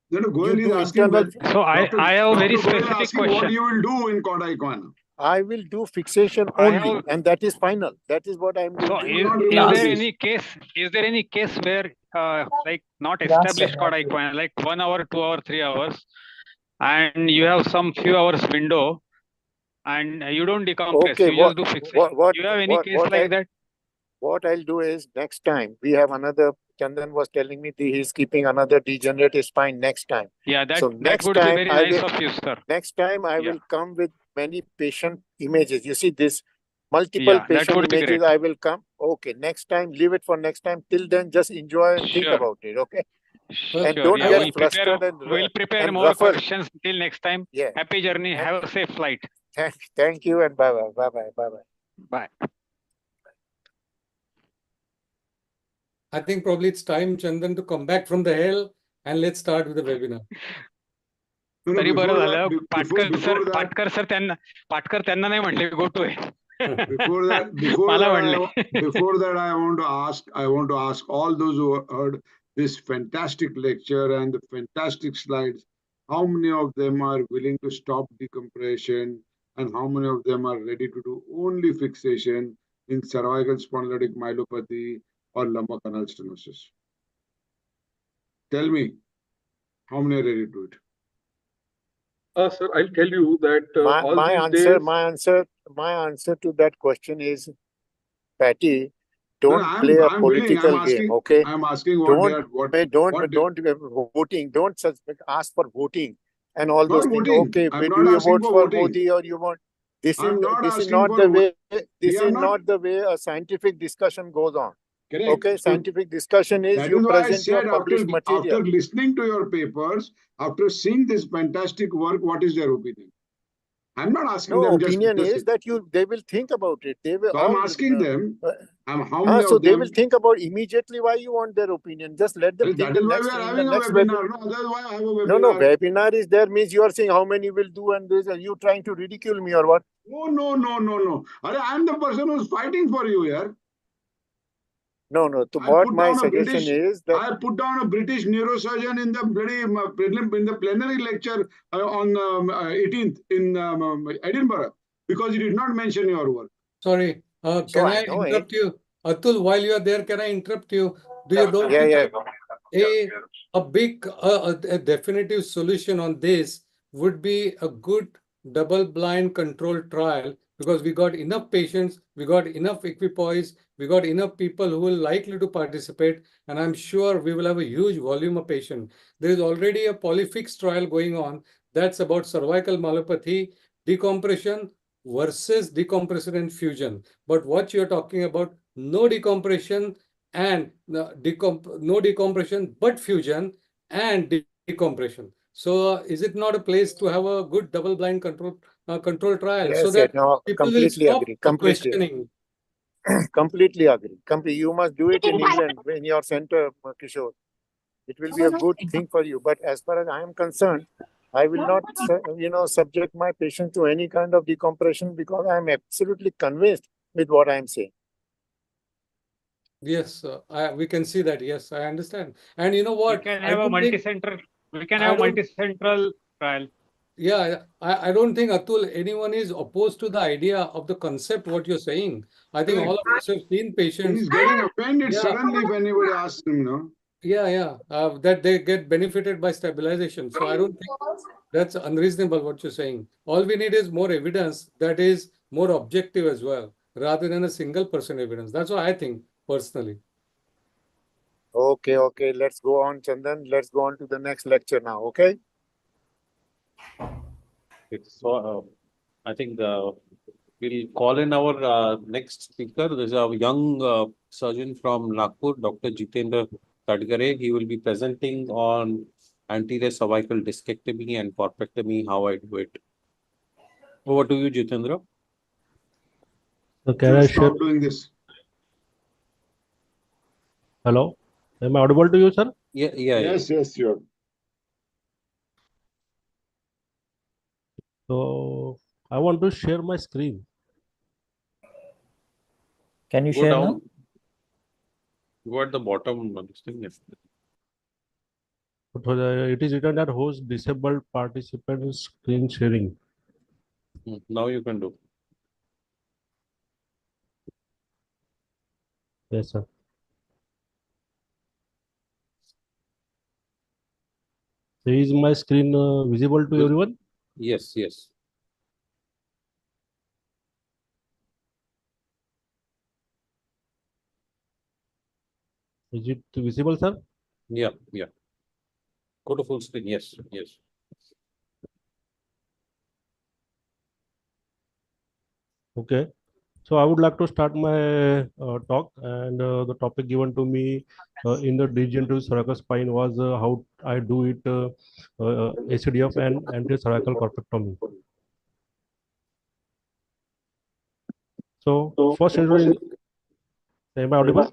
No, You Goel is do asking, internal. So I have a very Dr. Goel is specific asking what question. you will do in cauda equina. I will do fixation I only, have- and that is final. That is what I am So going to is do. there any case? Is there any case where like not established chord equine, like 1 hour, 2 hour, 3 hours, and you have some few hours window, and you don't decompress, Okay, you just do fixation. Do you have any case like that? What I'll do is next time we have another. Chandan was telling me that he's keeping another degenerative spine next time. Yeah, that So that next would be time very I nice will. of you, sir. Next time I Yeah. will come with many patient images. You see this multiple Yeah, that patient would be images. great. I will come. Okay, next time leave it for next time. Till then, just enjoy and think Sure. about it. Okay, Sure, and don't yeah, get we'll prepare flustered we'll prepare and more ruffled. questions till next time. Yeah. Happy journey. And Have a safe flight. thank you and bye bye bye bye bye bye. Bye. I think probably it's time, Chandan, to come back from the hell and let's start with the webinar. No, तरी बरं before झालं that, Patkar sir त्यांना नाही म्हणले go to before that, I want to ask all those who heard this fantastic lecture and the fantastic slides, how many of them are willing to stop decompression and how many of them are ready to do only fixation in cervical spondylotic myelopathy or lumbar canal stenosis? Tell me, how many are ready to do it? Sir, I'll tell you that My answer to that question is, Patty, don't play a political game, okay? I'm asking what don't voting, don't ask for voting and all those things. Voting. Okay, I'm do not you asking vote for for voting. Modi or you want? This I'm not is asking not for the way. vote. This is not the way a scientific discussion goes on. Correct. Okay, So scientific discussion is that you is why I present your said published material. after listening to your papers, after seeing this fantastic work, what is their opinion? I'm not asking them opinion just is that they will think about it. They will. So I'm asking them, how many so of they them? will think about immediately why you want their opinion. Just let them think. That is why we are having a webinar. No, that's why I have a webinar. No, webinar is there means you are saying how many will do and this. Are you trying to ridicule me or what? No. I'm the person who's fighting for you here. No. What my suggestion is that I put down a British neurosurgeon in the plenary lecture on 18th in Edinburgh because he did not mention your work. Sorry, can I interrupt you? Atul, while you are there, can I interrupt you? A big, a definitive solution on this would be a good double-blind controlled trial because we got enough patients, we got enough equipoise, we got enough people who will likely to participate, and I'm sure we will have a huge volume of patients. There is already a polyfix trial going on that's about cervical myelopathy, decompression versus decompression and fusion. But what you're talking about, no decompression and no decompression, but fusion and decompression. So is it not a place to have a good double-blind control trial so that people will stop questioning? Completely agree. You must do it in England in your center, Kishore. It will be a good thing for you. But as far as I am concerned, I will not, subject my patient to any kind of decompression because I am absolutely convinced with what I am saying. Yes, we can see that. Yes, I understand. And you know what? We can have a multi-central trial. Yeah, I don't think, Atul, anyone is opposed to the idea of the concept, what you're saying. I think all of us have seen patients. He's getting offended suddenly if anybody asks him, no? Yeah. That they get benefited by stabilization. So I don't think that's unreasonable what you're saying. All we need is more evidence that is more objective as well, rather than a single person evidence. That's what I think personally. Okay. Let's go on, Chandan. Let's go on to the next lecture now. Okay. So I think we'll call in our next speaker. There's a young surgeon from Nagpur, Dr. Jitendra Tadghare. He will be presenting on anterior cervical discectomy and corpectomy, how I do it. Over to you, Jitendra. So can I share? Stop doing this. Hello, am I audible to you, sir? Yes, sure. So I want to share my screen. Can you Go share down. now? Go at the bottom. This thing is- It is written that host disabled participant screen sharing. Now you can do. Yes, sir. So is my screen visible to everyone? Yes, yes. Is it visible, sir? Yeah, yeah. Go to full screen. Yes, yes. Okay. So I would like to start my talk, and the topic given to me in the degenerative cervical spine was how I do it ACDF and anti-cervical corpectomy. So first introduction, am I audible?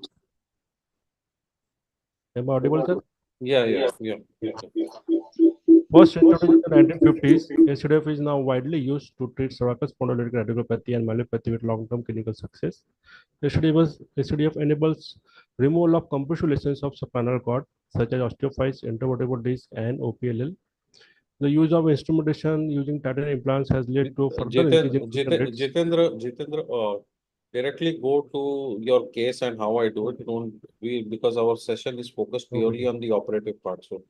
Am I audible, sir? Yeah. First introduced in the 1950s, ACDF is now widely used to treat cervical spondylolytic radiculopathy and myelopathy with long-term clinical success. ACDF enables removal of compressive lesions of spinal cord, such as osteophytes, intervertebral disc, and OPLL. The use of instrumentation using titanium implants has led to further increase in patient rates. Jitendra, directly go to your case and how I do it. Don't we, because our session is focused purely on the operative part. So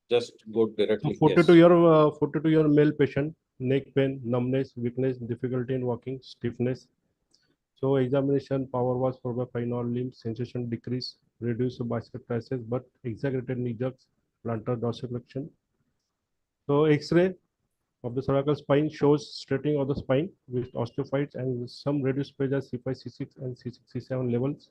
just go So directly. 42-year male patient, neck pain, numbness, weakness, difficulty in walking, stiffness. So examination power was for the final limb, sensation decrease, reduced biceps triceps, but exaggerated knee jerks, plantar dorsiflexion. So X-ray of the cervical spine shows straightening of the spine with osteophytes and some reduced pressure C5, C6, and C6, C7 levels.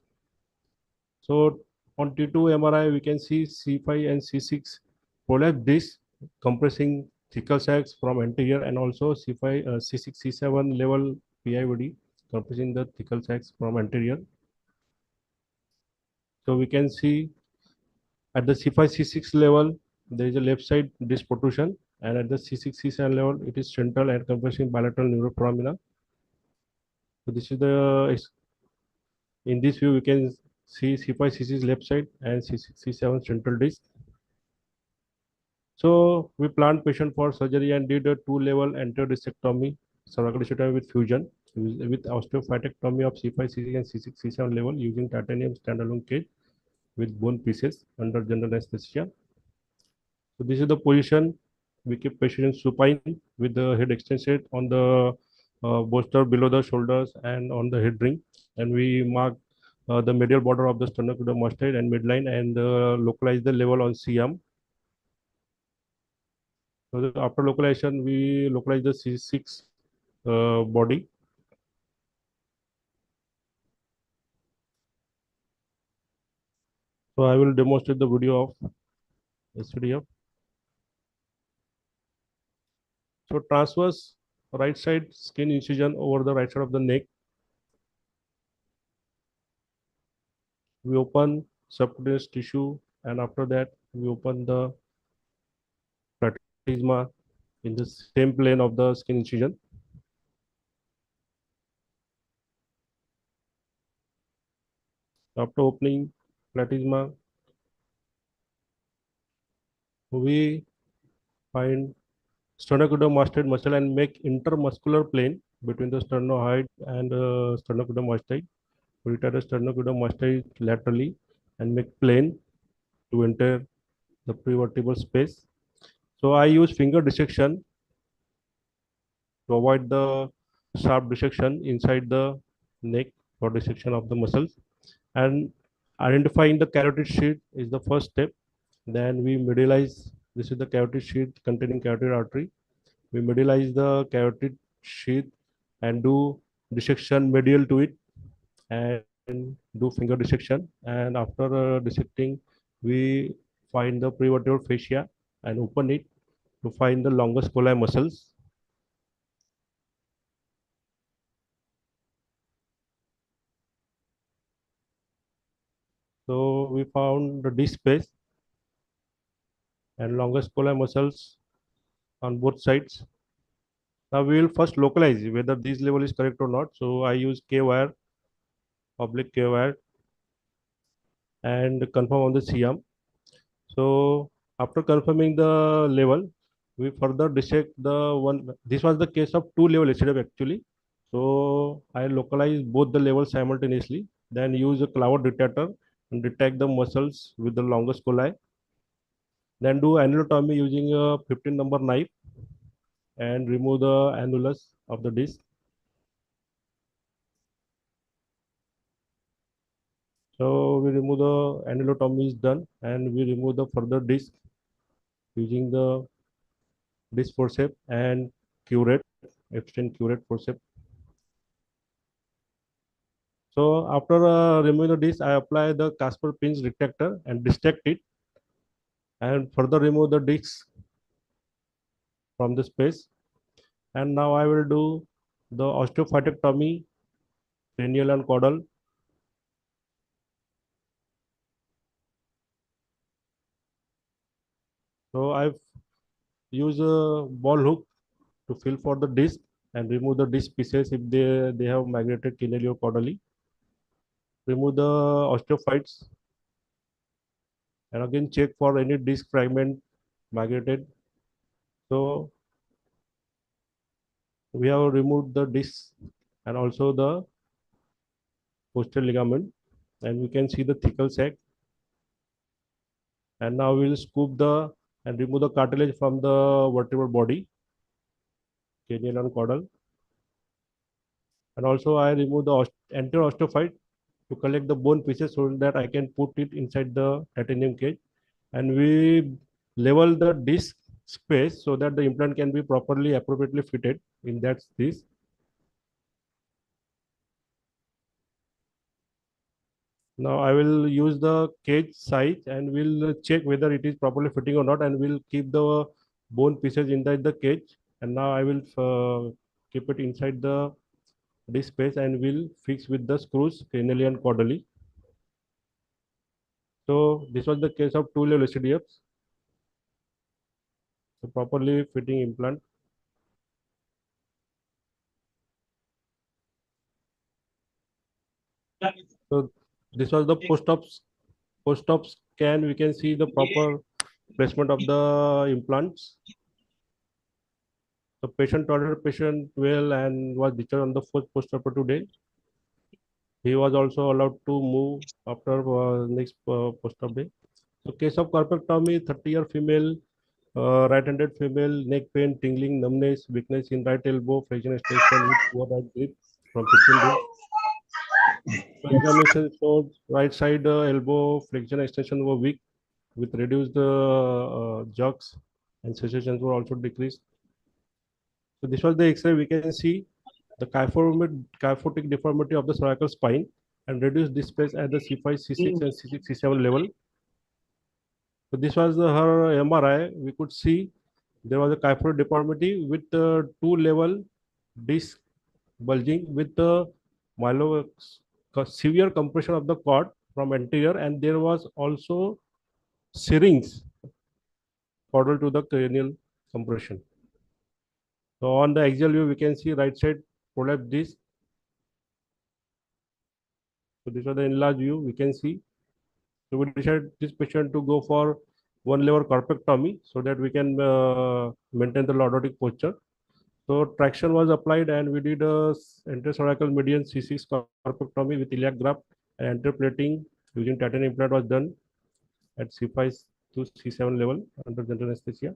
So on T2 MRI, we can see C5 and C6 prolapse disc compressing thecal sacs from anterior, and also C5, C6, C7 level PIVD compressing the thecal sacs from anterior. So we can see at the C5, C6 level, there is a left side disc protrusion, and at the C6, C7 level, it is central and compressing bilateral neuroforamina. So this is in this view, we can see C5, C6 left side and C6, C7 central disc. So we planned patient for surgery and did a 2-level anterior discectomy, cervical discectomy with fusion, with osteophytectomy of C5, C6, and C6, C7 level using titanium standalone cage with bone pieces under general anesthesia. So this is the position. We keep patient supine with the head extended on the bolster below the shoulders and on the head ring, and we mark the medial border of the sternocleidomastoid and midline, and localize the level on C-arm. So after localization, we localize the C6 body. So I will demonstrate the video of SDF. So transverse right side skin incision over the right side of the neck. We open subcutaneous tissue, and after that, we open the platysma in the same plane of the skin incision. After opening platysma, we find sternocleidomastoid muscle and make intermuscular plane between the sternohyoid and sternocleidomastoid. We retire the sternocleidomastoid laterally and make plane to enter the prevertebral space. So I use finger dissection to avoid the sharp dissection inside the neck for dissection of the muscles. And identifying the carotid sheath is the first step. Then we medialize. This is the carotid sheath containing carotid artery. We medialize the carotid sheath and do dissection medial to it, and do finger dissection. And after dissecting, we find the prevertebral fascia and open it to find the longus colli muscles. So we found the disc space and longest colli muscles on both sides. Now we will first localize whether this level is correct or not. So I use K wire, oblique K wire, and confirm on the CM. So after confirming the level, we further dissect the one. This was the case of two level HDF actually. So I localize both the levels simultaneously, then use a cloud detector and detect the muscles with the longest colli. Then do annulotomy using a 15 number knife and remove the annulus of the disc. So we remove the annulotomy is done and we remove the further disc using the disc forceps and curette, extend curette forceps. So after removing the disc, I apply the Casper pinch detector and dissect it and further remove the disc from the space. And now I will do the osteophytectomy, cranial and caudal. So I've used a ball hook to feel for the disc and remove the disc pieces if they have migrated crenally or caudally. Remove the osteophytes and again check for any disc fragment migrated. So we have removed the disc and also the posterior ligament, and we can see the thecal sac. And now we will scoop the and remove the cartilage from the vertebral body, cranial and caudal. And also I remove the anterior osteophyte to collect the bone pieces so that I can put it inside the titanium cage. And we level the disc space so that the implant can be properly, appropriately fitted in that disc. Now I will use the cage size and we'll check whether it is properly fitting or not, and we'll keep the bone pieces inside the cage. And now I will keep it inside the disc space and we'll fix with the screws cranially and caudally. So this was the case of two level STDFs. So properly fitting implant. So this was the post-op scan. We can see the proper placement of the implants. The patient tolerated patient well and was discharged on the fourth post-operative day. He was also allowed to move after next post-op day. So case of corpectomy, 30-year female, right-handed female, neck pain, tingling, numbness, weakness in right elbow, flexion extension with poor right grip from 15 days. So examination showed right side elbow flexion extension were weak with reduced jerks, and sensations were also decreased. So this was the X-ray. We can see the kyphotic deformity of the cervical spine and reduced disc space at the C5, C6, and C6, C7 level. So this was her MRI. We could see there was a kyphotic deformity with two-level disc bulging with the severe compression of the cord from anterior, and there was also syrinx caudal to the cranial compression. So on the axial view, we can see right side prolapse disc. So this was the enlarged view we can see. So we decided this patient to go for one level corpectomy so that we can maintain the lordotic posture. So traction was applied and we did a antecervical median C6 corpectomy with iliac graft, and anteplating using titanium implant was done at C5 to C7 level under general anesthesia.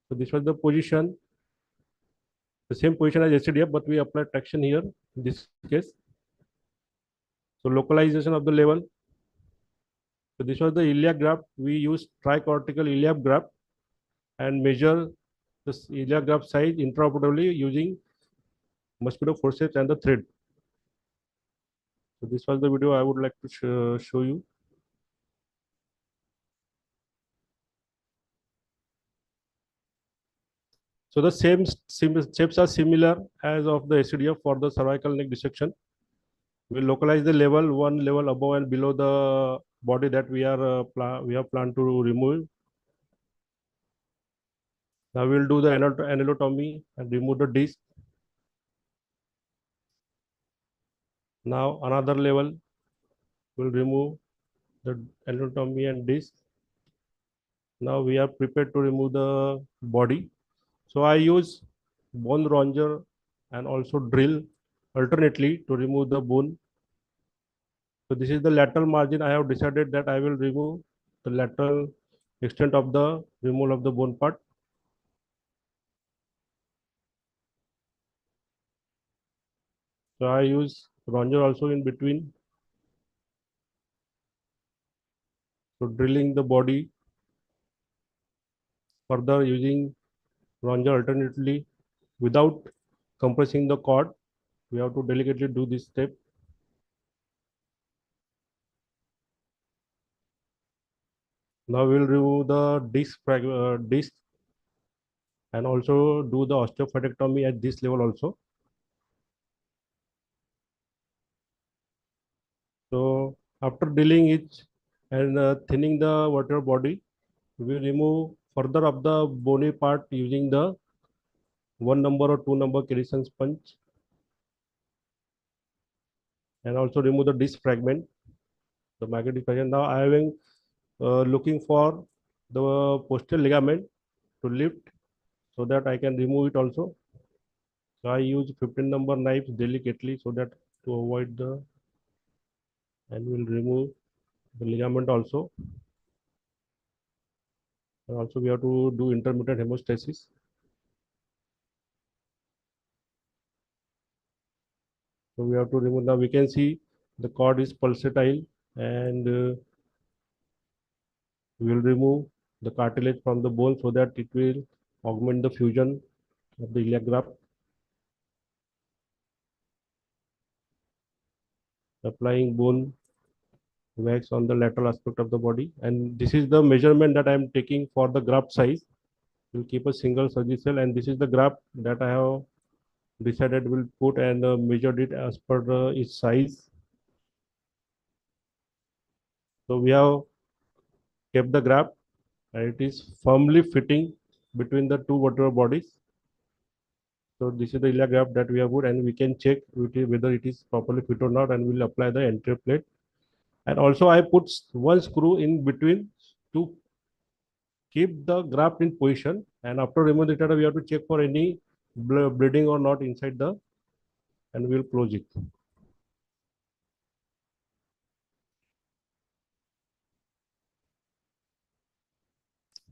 So this was the position, the same position as STDF, but we applied traction here in this case. So localization of the level. So this was the iliac graft. We used tricortical iliac graft and measure the iliac graft size intraoperatively using mosquito forceps and the thread. So this was the video I would like to show you. So the same shapes are similar as of the STDF for the cervical neck dissection. We localize the level, one level above and below the body that we have planned to remove. Now we will do the anatomy and remove the disc. Now another level will remove the anatomy and disc. Now we are prepared to remove the body. So I use bone ronger and also drill alternately to remove the bone. So this is the lateral margin. I have decided that I will remove the lateral extent of the removal of the bone part. So I use ronger also in between. So drilling the body further using ronger alternately without compressing the cord. We have to delicately do this step. Now we'll remove the disc and also do the osteophytectomy at this level also. So after drilling it and thinning the vertebral body, we remove further of the bony part using the 1 number or 2 number Kirison sponge, and also remove the disc fragment, the magnetic fragment. Now I am looking for the posterior ligament to lift so that I can remove it also. So I use 15 number knives delicately so that to avoid the, and will remove the ligament also. And also we have to do intermittent hemostasis. So we have to remove. Now we can see the cord is pulsatile, and we will remove the cartilage from the bone so that it will augment the fusion of the iliac graft. Applying bone wax on the lateral aspect of the body, and this is the measurement that I am taking for the graft size. We'll keep a single surgical, and this is the graft that I have decided will put and measured it as per its size. So we have kept the graft and it is firmly fitting between the two vertebral bodies. So this is the iliac graft that we have put, and we can check whether it is properly fit or not, and we'll apply the anterior plate. And also I put one screw in between to keep the graft in position, and after removing the we have to check for any bleeding or not inside the, and we'll close it.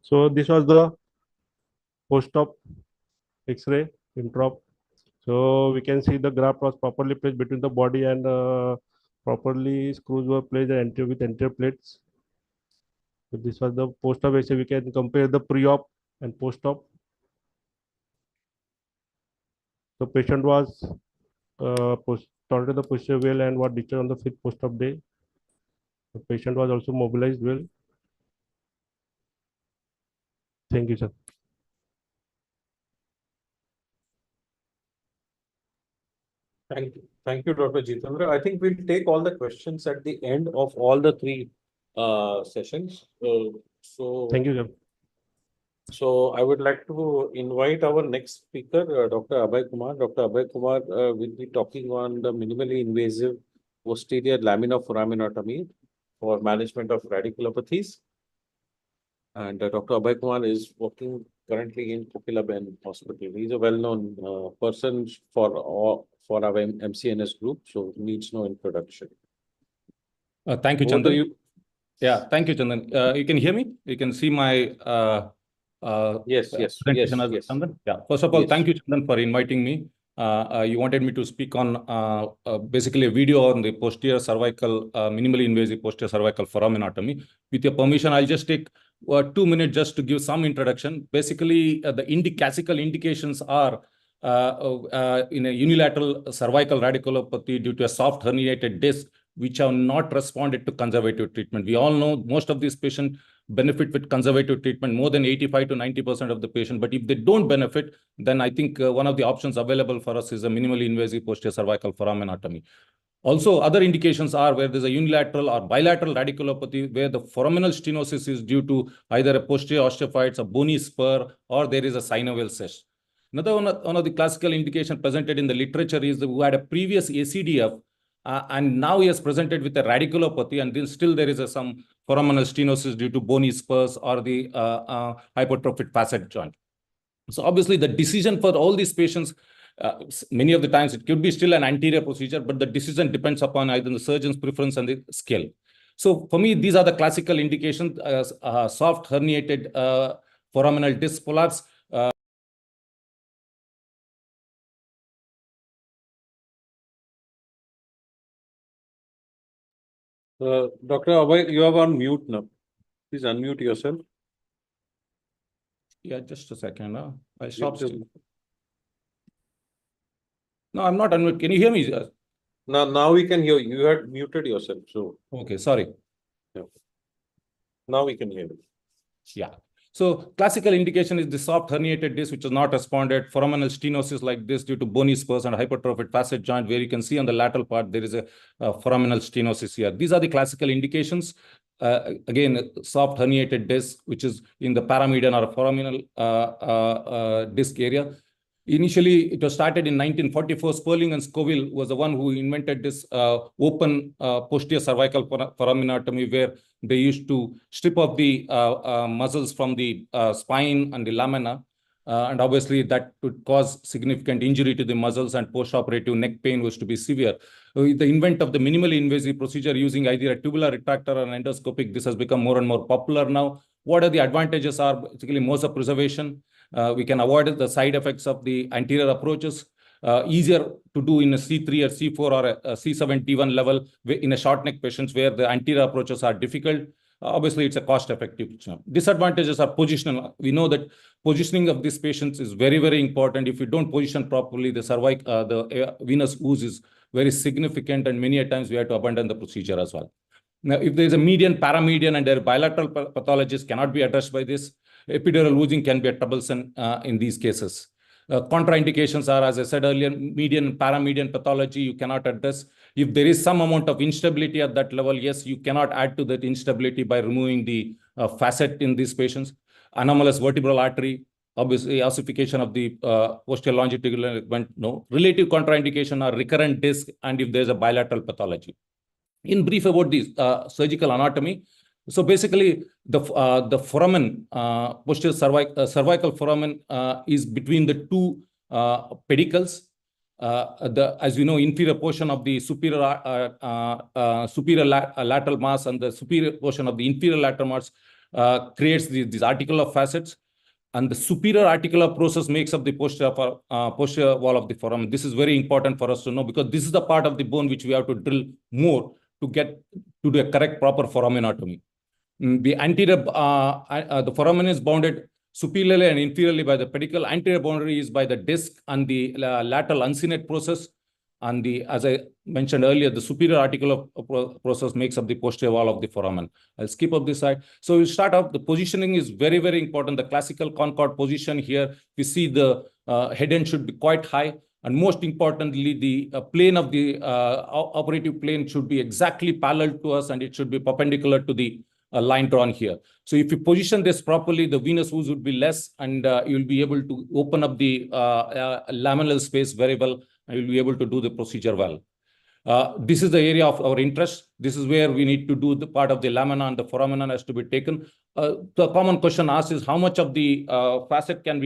So this was the post-op X-ray intra-op. So we can see the graft was properly placed between the body, and properly screws were placed with anterior plates. So this was the post-op X-ray. We can compare the pre-op and post-op. The patient was started the posture well and was discharged on the 5th post-op day. The patient was also mobilized well. Thank you, sir. Thank you, Dr. Jitendra. I think we'll take all the questions at the end of all the three sessions. Thank you, sir. So I would like to invite our next speaker, Dr. Abhay Kumar. Dr. Abhay Kumar will be talking on the minimally invasive posterior laminar foraminotomy for management of radiculopathies. And Dr. Abhay Kumar is working currently in Kokilaben Hospital. He's a well-known person for our MCNS group, so needs no introduction. Thank you, Chandan. Thank you, Chandan. You can hear me? You can see my yes. Chandan. Yeah. First of all, thank you, Chandan, for inviting me. You wanted me to speak on basically a video on the posterior cervical, minimally invasive posterior cervical foraminotomy. With your permission, I'll just take 2 minutes just to give some introduction. Basically, the classical indications are in a unilateral cervical radiculopathy due to a soft herniated disc, which have not responded to conservative treatment. We all know most of these patients benefit with conservative treatment, more than 85 to 90% of the patient. But if they don't benefit, then I think one of the options available for us is a minimally invasive posterior cervical foraminotomy. Also, other indications are where there's a unilateral or bilateral radiculopathy, where the foraminal stenosis is due to either a posterior osteophytes, a bony spur, or there is a synovial cyst. Another one of the classical indications presented in the literature is who had a previous ACDF, and now he has presented with a radiculopathy, and then still there is some foraminal stenosis due to bony spurs or the hypertrophic facet joint. So obviously the decision for all these patients, many of the times it could be still an anterior procedure, but the decision depends upon either the surgeon's preference and the scale. So for me, these are the classical indications: soft herniated foraminal disc prolapse. Dr. Abhay, you are on mute now. Please unmute yourself. Yeah, just a second. I stopped. No, I'm not unmuted. Can you hear me? Now we can hear you. You had muted yourself. So okay, sorry. Yeah. Now we can hear you. Yeah. So classical indication is the soft herniated disc, which has not responded, foraminal stenosis like this due to bony spurs and hypertrophic facet joint, where you can see on the lateral part, there is a foraminal stenosis here. These are the classical indications. Again, soft herniated disc, which is in the paramedian or foraminal disc area. Initially, it was started in 1944. Sperling and Scoville was the one who invented this open posterior cervical foraminotomy, where they used to strip off the muscles from the spine and the lamina. And obviously, that could cause significant injury to the muscles, and post-operative neck pain was to be severe. The invent of the minimally invasive procedure using either a tubular retractor or an endoscopic, this has become more and more popular now. What are the advantages? Are basically motor preservation. We can avoid the side effects of the anterior approaches. Easier to do in a C3 or C4 or a C7, T1 level in a short neck patients where the anterior approaches are difficult. Obviously, it's a cost-effective. Disadvantages are positional. We know that positioning of these patients is very, very important. If you don't position properly, the venous ooze is very significant, and many a times we have to abandon the procedure as well. Now, if there is a median, paramedian, and their bilateral pathologies cannot be addressed by this, epidural oozing can be troublesome in these cases. Contraindications are, as I said earlier, median and paramedian pathology you cannot address. If there is some amount of instability at that level, yes, you cannot add to that instability by removing the facet in these patients. Anomalous vertebral artery, obviously ossification of the posterior longitudinal ligament, no. Relative contraindication are recurrent disc and if there's a bilateral pathology. In brief about the surgical anatomy, so basically the foramen, posterior cervical foramen is between the two pedicles. As you know, inferior portion of the superior lateral mass and the superior portion of the inferior lateral mass creates these articular facets. And the superior articular process makes up the posterior wall of the foramen. This is very important for us to know, because this is the part of the bone which we have to drill more to get to do a correct proper foraminotomy. The anterior, the foramen is bounded superiorly and inferiorly by the pedicle. Anterior boundary is by the disc and the lateral uncinate process. And as I mentioned earlier, the superior articular process makes up the posterior wall of the foramen. I'll skip up this side. So we'll start off. The positioning is very, very important. The classical Concord position here, we see the head end should be quite high. And most importantly, the plane of the operative plane should be exactly parallel to us, and it should be perpendicular to the line drawn here. So if you position this properly, the venous ooze would be less, and you'll be able to open up the laminal space very well, and you'll be able to do the procedure well. This is the area of our interest. This is where we need to do the part of the lamina, and the foramen has to be taken. The common question asked is how much of the facet can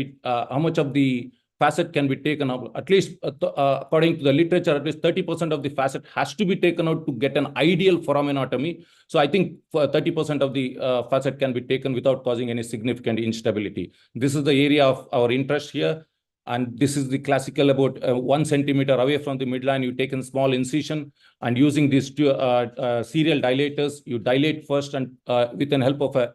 be taken out. At least according to the literature, at least 30% of the facet has to be taken out to get an ideal foraminotomy. So I think 30% of the facet can be taken without causing any significant instability. This is the area of our interest here. And this is the classical about 1 centimeter away from the midline. You take a small incision, and using these two serial dilators, you dilate first, and with the help of a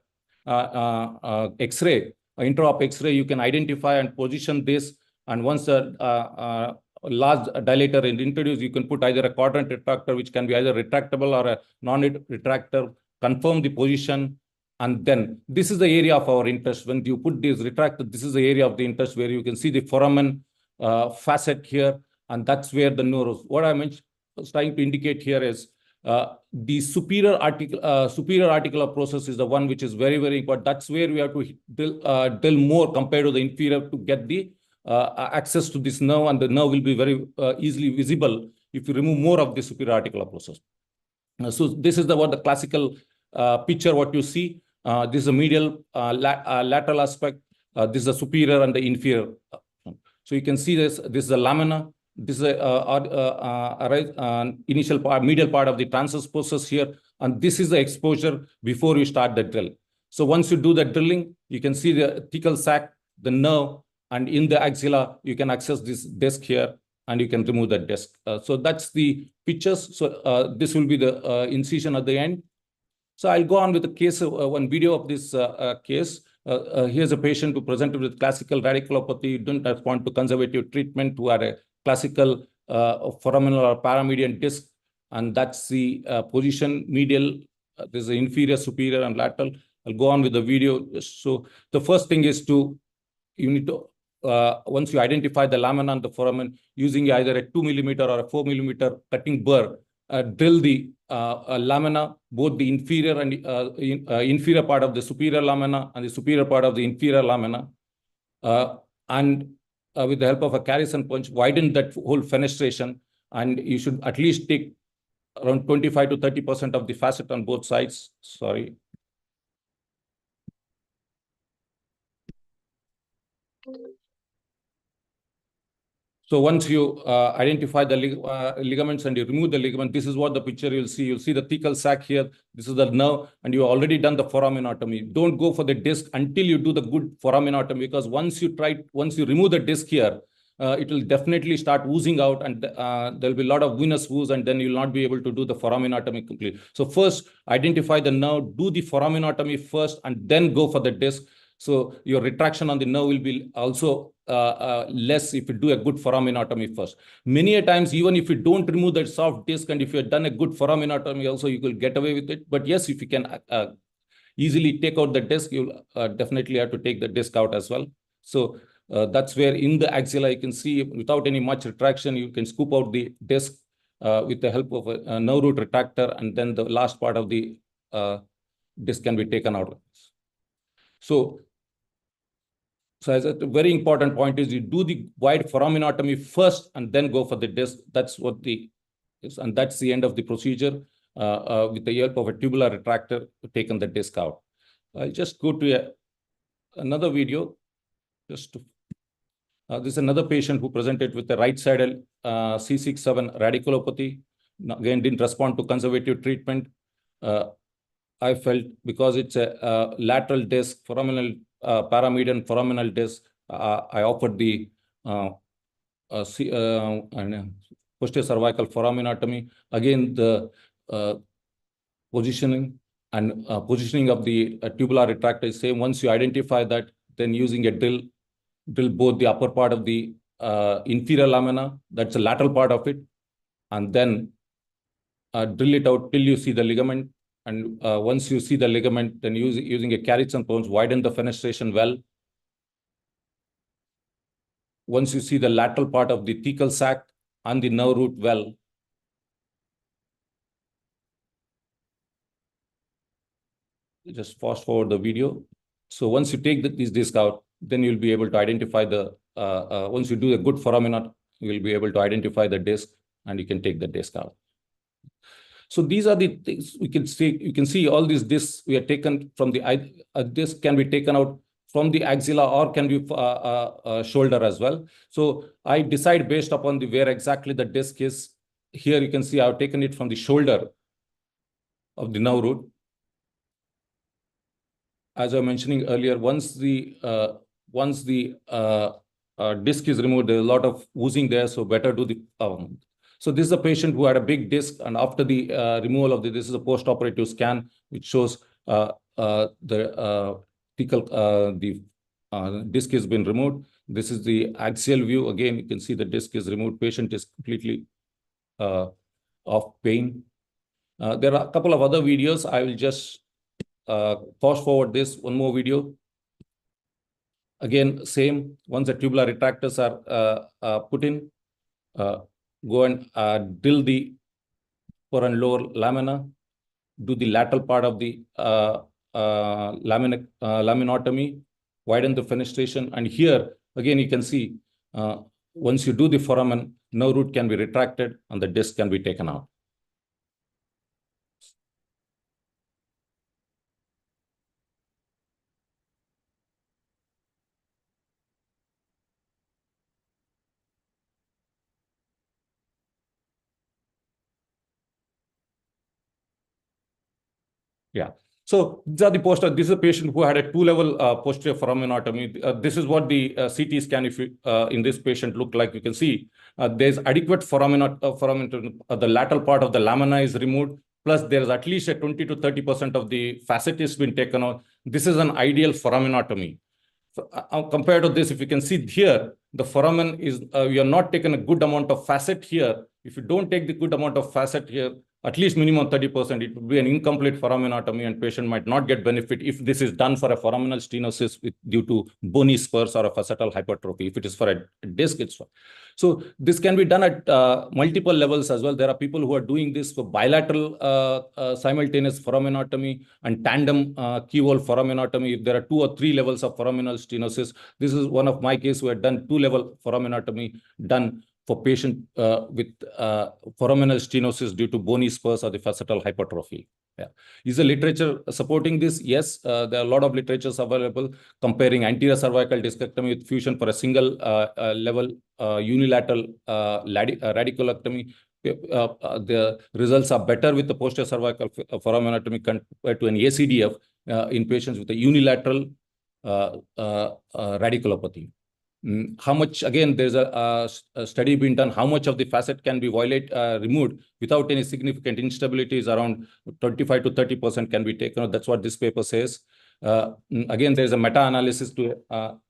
X-ray, intraop X-ray, you can identify and position this. And once a large dilator is introduced, you can put either a quadrant retractor, which can be either retractable or a non-retractor, confirm the position. And then this is the area of our interest. When you put this retractor, this is the area of the interest where you can see the foramen facet here. And that's where the neuros, what I mentioned, was trying to indicate here is the superior articular process is the one which is very, very important. That's where we have to drill more compared to the inferior to get the access to this nerve, and the nerve will be very easily visible if you remove more of the superior articular process. So this is what the classical picture what you see. This is a medial lateral aspect. This is the superior and the inferior. So you can see this. This is a lamina. This is a initial part, medial part of the transverse process here, and this is the exposure before you start the drill. So once you do the drilling, you can see the thecal sac, the nerve, and in the axilla you can access this disc here, and you can remove the disc. So that's the pictures. So this will be the incision at the end. So I'll go on with the case, one video of this case. Here's a patient who presented with classical radiculopathy, didn't respond to conservative treatment, who had a classical foraminal or paramedian disc, and that's the position medial. There's the inferior, superior, and lateral. I'll go on with the video. So the first thing is you need to, once you identify the lamina and the foramen, using either a 2 millimeter or a 4 millimeter cutting burr, drill the lamina, both the inferior and inferior part of the superior lamina and the superior part of the inferior lamina, and with the help of a Carrison punch, widen that whole fenestration, and you should at least take around 25 to 30% of the facet on both sides. Sorry. So once you identify the ligaments and you remove the ligament, this is what the picture you'll see. You'll see the thecal sac here. This is the nerve, and you already done the foraminotomy. Don't go for the disc until you do the good foraminotomy, because once you remove the disc here, it will definitely start oozing out, and there'll be a lot of venous ooze, and then you'll not be able to do the foraminotomy completely. So first, identify the nerve, do the foraminotomy first, and then go for the disc. So your retraction on the nerve will be also less if you do a good foraminotomy first. Many a times, even if you don't remove that soft disc, and if you have done a good foraminotomy also, you will get away with it. But yes, if you can easily take out the disc, you'll definitely have to take the disc out as well. So that's where in the axilla, you can see without any much retraction, you can scoop out the disc with the help of a nerve root retractor, and then the last part of the disc can be taken out. So as a very important point is you do the wide foraminotomy first and then go for the disc. That's what and that's the end of the procedure with the help of a tubular retractor to take the disc out. I'll just go to another video. Just to, this is another patient who presented with the right-sided C6-7 radiculopathy. Again, didn't respond to conservative treatment. I felt because it's a lateral disc, foraminal paramedian foraminal disc, I offered the posterior cervical foraminotomy. Again, the positioning of the tubular retractor is same. Once you identify that, then using a drill both the upper part of the inferior lamina, that's the lateral part of it, and then drill it out till you see the ligament. And once you see the ligament, then using a Carrison punch, widen the fenestration well. Once you see the lateral part of the thecal sac and the nerve root well, just fast forward the video. So once you take this disc out, then you'll be able to identify the, once you do a good foraminot, you'll be able to identify the disc, and you can take the disc out. So these are the things we can see. You can see all these discs we are taken from the disc can be taken out from the axilla or can be shoulder as well. So I decide based upon where exactly the disc is. Here you can see I've taken it from the shoulder of the nerve root. As I was mentioning earlier, once the disc is removed, there's a lot of oozing there, so better do the. So this is a patient who had a big disc, and after the removal of this is a post-operative scan, which shows the disc has been removed. This is the axial view. Again, you can see the disc is removed. Patient is completely off pain. There are a couple of other videos. I will just fast forward this one more video. Again, same. Once the tubular retractors are put in, go and drill the upper and lower lamina, do the lateral part of the laminotomy, widen the fenestration. And here, again, you can see, once you do the foramen, nerve root can be retracted and the disc can be taken out. Yeah. So these are the posterior. This is a patient who had a 2-level posterior foraminotomy. This is what the CT scan in this patient looked like. You can see there's adequate foraminotomy. The lateral part of the lamina is removed. Plus, there's at least a 20 to 30% of the facet has been taken out. This is an ideal foraminotomy. Compared to this, if you can see here, the foramen is, we are not taken a good amount of facet here. If you don't take the good amount of facet here, at least minimum 30%, it would be an incomplete foraminotomy and patient might not get benefit if this is done for a foraminal stenosis due to bony spurs or a facetal hypertrophy. If it is for a disc, it's fine. So this can be done at multiple levels as well. There are people who are doing this for bilateral simultaneous foraminotomy and tandem keyhole foraminotomy. If there are 2 or 3 levels of foraminal stenosis, this is one of my cases who had done 2-level foraminotomy done for patient with foraminal stenosis due to bony spurs or the facetal hypertrophy. Yeah. Is the literature supporting this? Yes, there are a lot of literatures available comparing anterior cervical discectomy with fusion for a single level unilateral radiculectomy. The results are better with the posterior cervical foraminotomy compared to an ACDF in patients with a unilateral radiculopathy. How much, again, there's a study being done, how much of the facet can be removed without any significant instability is around 25 to 30% can be taken out. That's what this paper says. Again, there's a meta-analysis to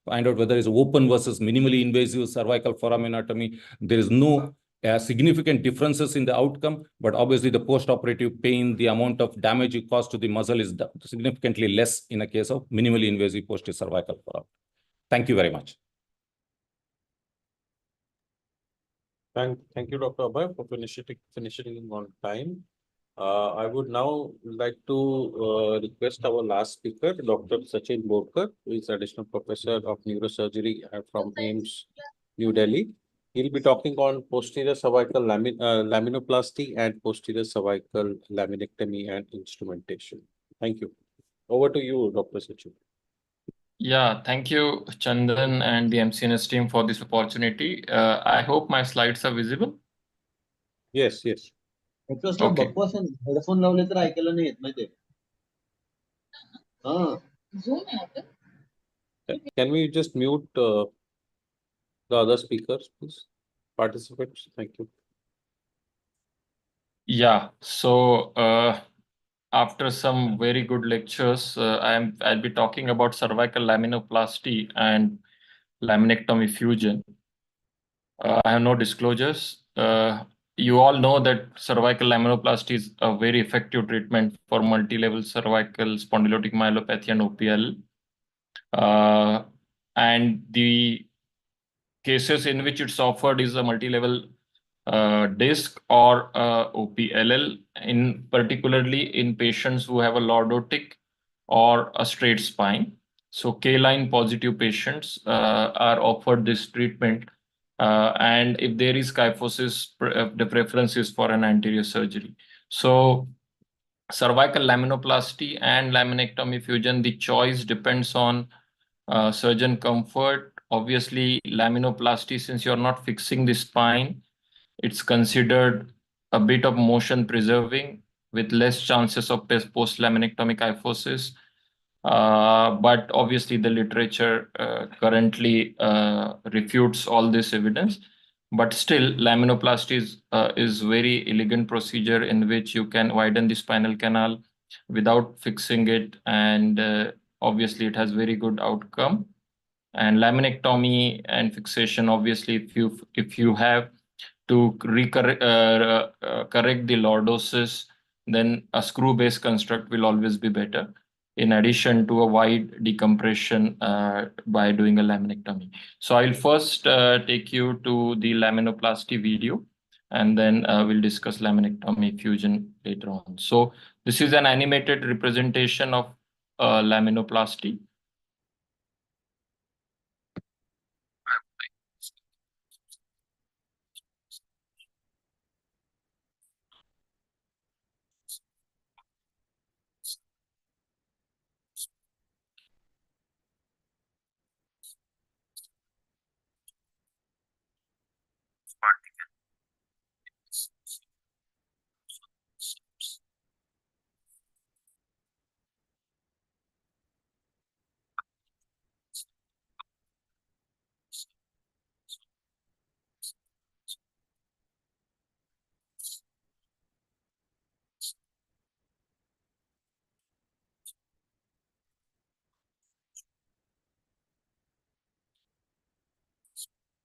find out whether it's open versus minimally invasive cervical foraminotomy. There is no significant differences in the outcome, but obviously the post-operative pain, the amount of damage you cause to the muscle is significantly less in a case of minimally invasive posterior cervical foramen. Thank you very much. Thank you, Dr. Abhay, for finishing on time. I would now like to request our last speaker, Dr. Sachin Borkar, who is Additional Professor of Neurosurgery from AIIMS, New Delhi. He'll be talking on posterior cervical laminoplasty and posterior cervical laminectomy and instrumentation. Thank you. Over to you, Dr. Sachin. Yeah, thank you, Chandan and the MCNS team for this opportunity. I hope my slides are visible. Yes, yes. Okay. Can we just mute the other speakers, please? Participants, thank you. Yeah, so after some very good lectures, I'll be talking about cervical laminoplasty and laminectomy fusion. I have no disclosures. You all know that cervical laminoplasty is a very effective treatment for multi-level cervical spondylotic myelopathy and OPL. And the cases in which it's offered is a multi-level disc or OPLL, particularly in patients who have a lordotic or a straight spine. So K-line positive patients are offered this treatment. And if there is kyphosis, the preference is for an anterior surgery. So cervical laminoplasty and laminectomy fusion, the choice depends on surgeon comfort. Obviously, laminoplasty, since you're not fixing the spine, it's considered a bit of motion preserving with less chances of post-laminectomy kyphosis. But obviously the literature currently refutes all this evidence. But still, laminoplasty is very elegant procedure in which you can widen the spinal canal without fixing it. And obviously it has very good outcome. And laminectomy and fixation, obviously, if you have to correct the lordosis, then a screw-based construct will always be better, in addition to a wide decompression by doing a laminectomy. So I'll first take you to the laminoplasty video, and then we'll discuss laminectomy fusion later on. So this is an animated representation of laminoplasty.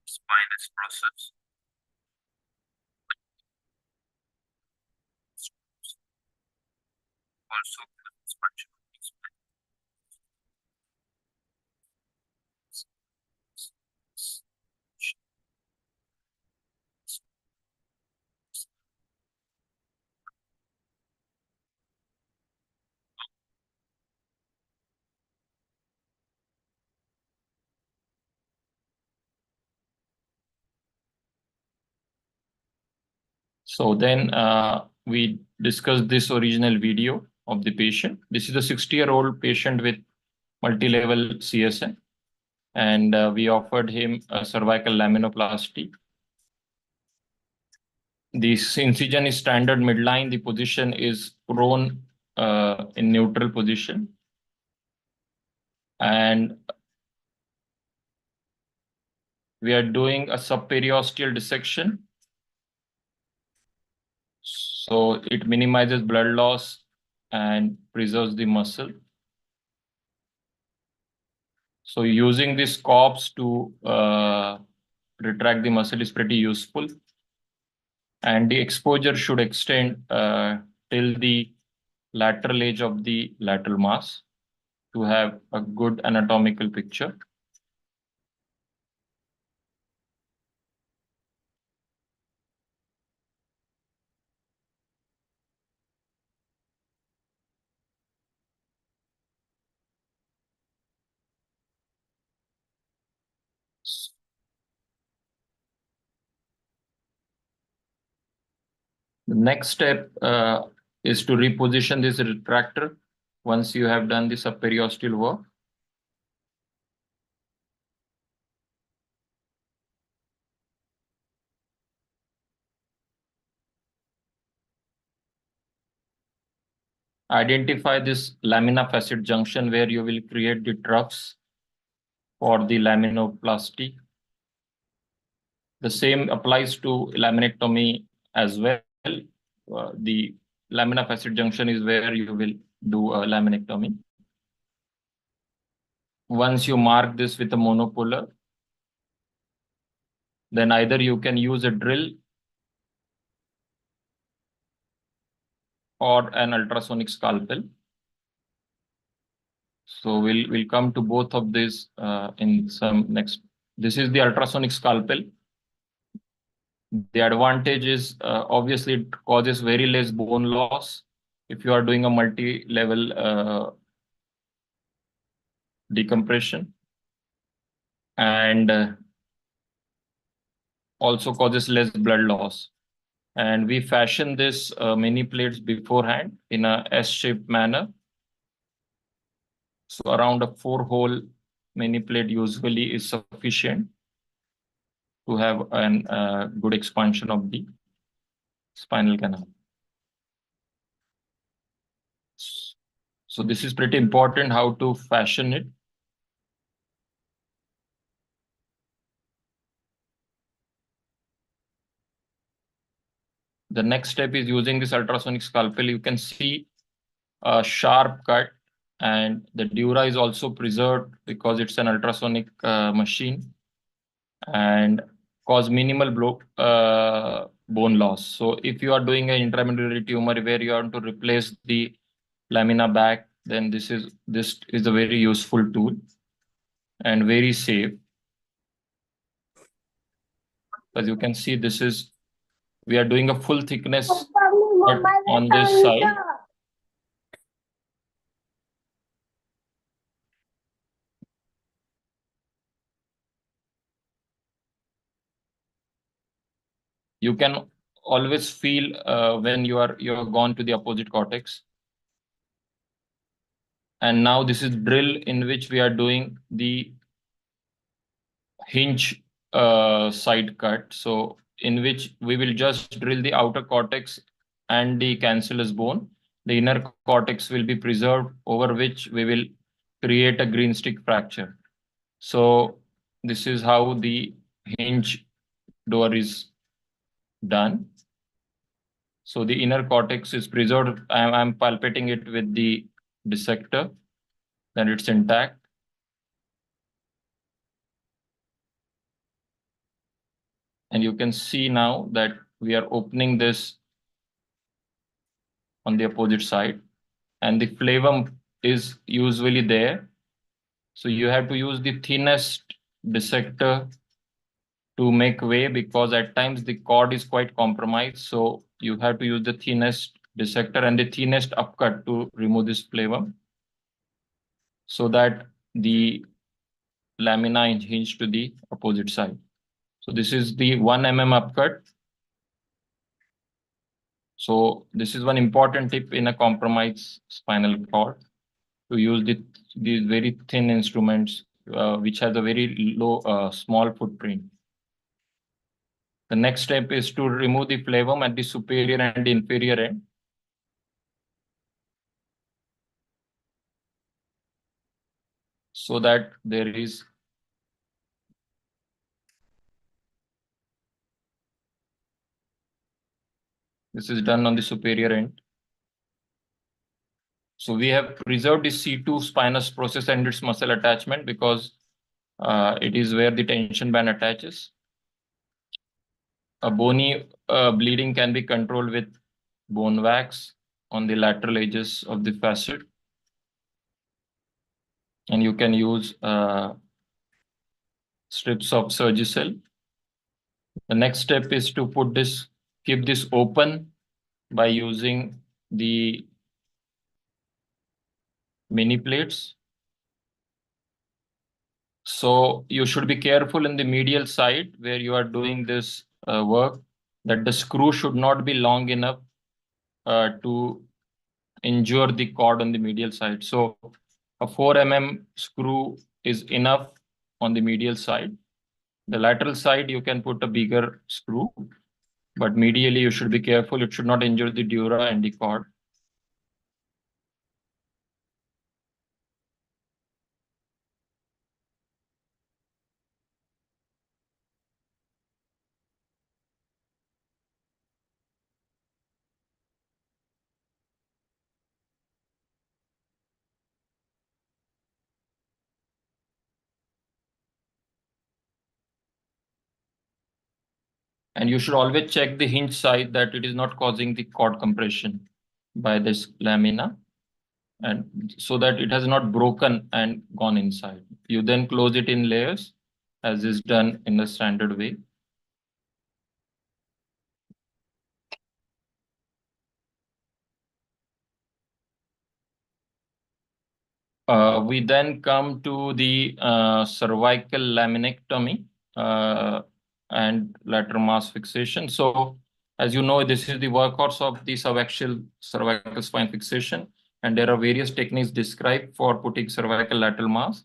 Spinous process. Also expansion. So then we discussed this original video of the patient. This is a 60-year-old patient with multi-level CSN, and we offered him a cervical laminoplasty. This incision is standard midline. The position is prone in neutral position. And we are doing a subperiosteal dissection. So it minimizes blood loss and preserves the muscle. So using this corpse to retract the muscle is pretty useful. And the exposure should extend till the lateral edge of the lateral mass to have a good anatomical picture. The next step is to reposition this retractor once you have done the subperiosteal work. Identify this lamina facet junction where you will create the troughs for the laminoplasty. The same applies to laminectomy as well. The lamina facet junction is where you will do a laminectomy. Once you mark this with a monopolar, then either you can use a drill or an ultrasonic scalpel. So we'll come to both of these in some next. This is the ultrasonic scalpel. The advantage is obviously it causes very less bone loss if you are doing a multi-level decompression, and also causes less blood loss. And we fashion this mini plates beforehand in a S-shaped manner. So around a 4-hole mini plate usually is sufficient to have a good expansion of the spinal canal. So this is pretty important how to fashion it. The next step is using this ultrasonic scalpel. You can see a sharp cut, and the dura is also preserved because it's an ultrasonic machine, and cause minimal bone loss. So if you are doing an intramedullary tumor where you want to replace the lamina back, then this is a very useful tool and very safe. As you can see, this is we are doing a full thickness cut on this side. You can always feel when you have gone to the opposite cortex. And now this is drill in which we are doing the hinge side cut. So in which we will just drill the outer cortex and the cancellous bone. The inner cortex will be preserved, over which we will create a green stick fracture. So this is how the hinge door is done. So the inner cortex is preserved. I'm palpating it with the dissector, then it's intact. And you can see now that we are opening this on the opposite side, and the flavum is usually there. So you have to use the thinnest dissector to make way, because at times the cord is quite compromised. So you have to use the thinnest dissector and the thinnest upcut to remove this flavum, so that the lamina is hinged to the opposite side. So this is the 1 mm upcut. So this is one important tip in a compromised spinal cord, to use these very thin instruments, which has a very low, small footprint. The next step is to remove the flavum at the superior and inferior end. So that there is this is done on the superior end. So we have preserved the C2 spinous process and its muscle attachment, because it is where the tension band attaches. A bony bleeding can be controlled with bone wax on the lateral edges of the facet. And you can use strips of Surgicel. The next step is to keep this open by using the mini plates. So you should be careful in the medial side where you are doing this work, that the screw should not be long enough to injure the cord on the medial side. So a 4 mm screw is enough on the medial side. The lateral side, you can put a bigger screw, but medially you should be careful. It should not injure the dura and the cord. And you should always check the hinge side that it is not causing the cord compression by this lamina, and so that it has not broken and gone inside. You then close it in layers, as is done in the standard way. We then come to the cervical laminectomy and lateral mass fixation. So, as you know, this is the workhorse of the subaxial cervical spine fixation, and there are various techniques described for putting cervical lateral mass.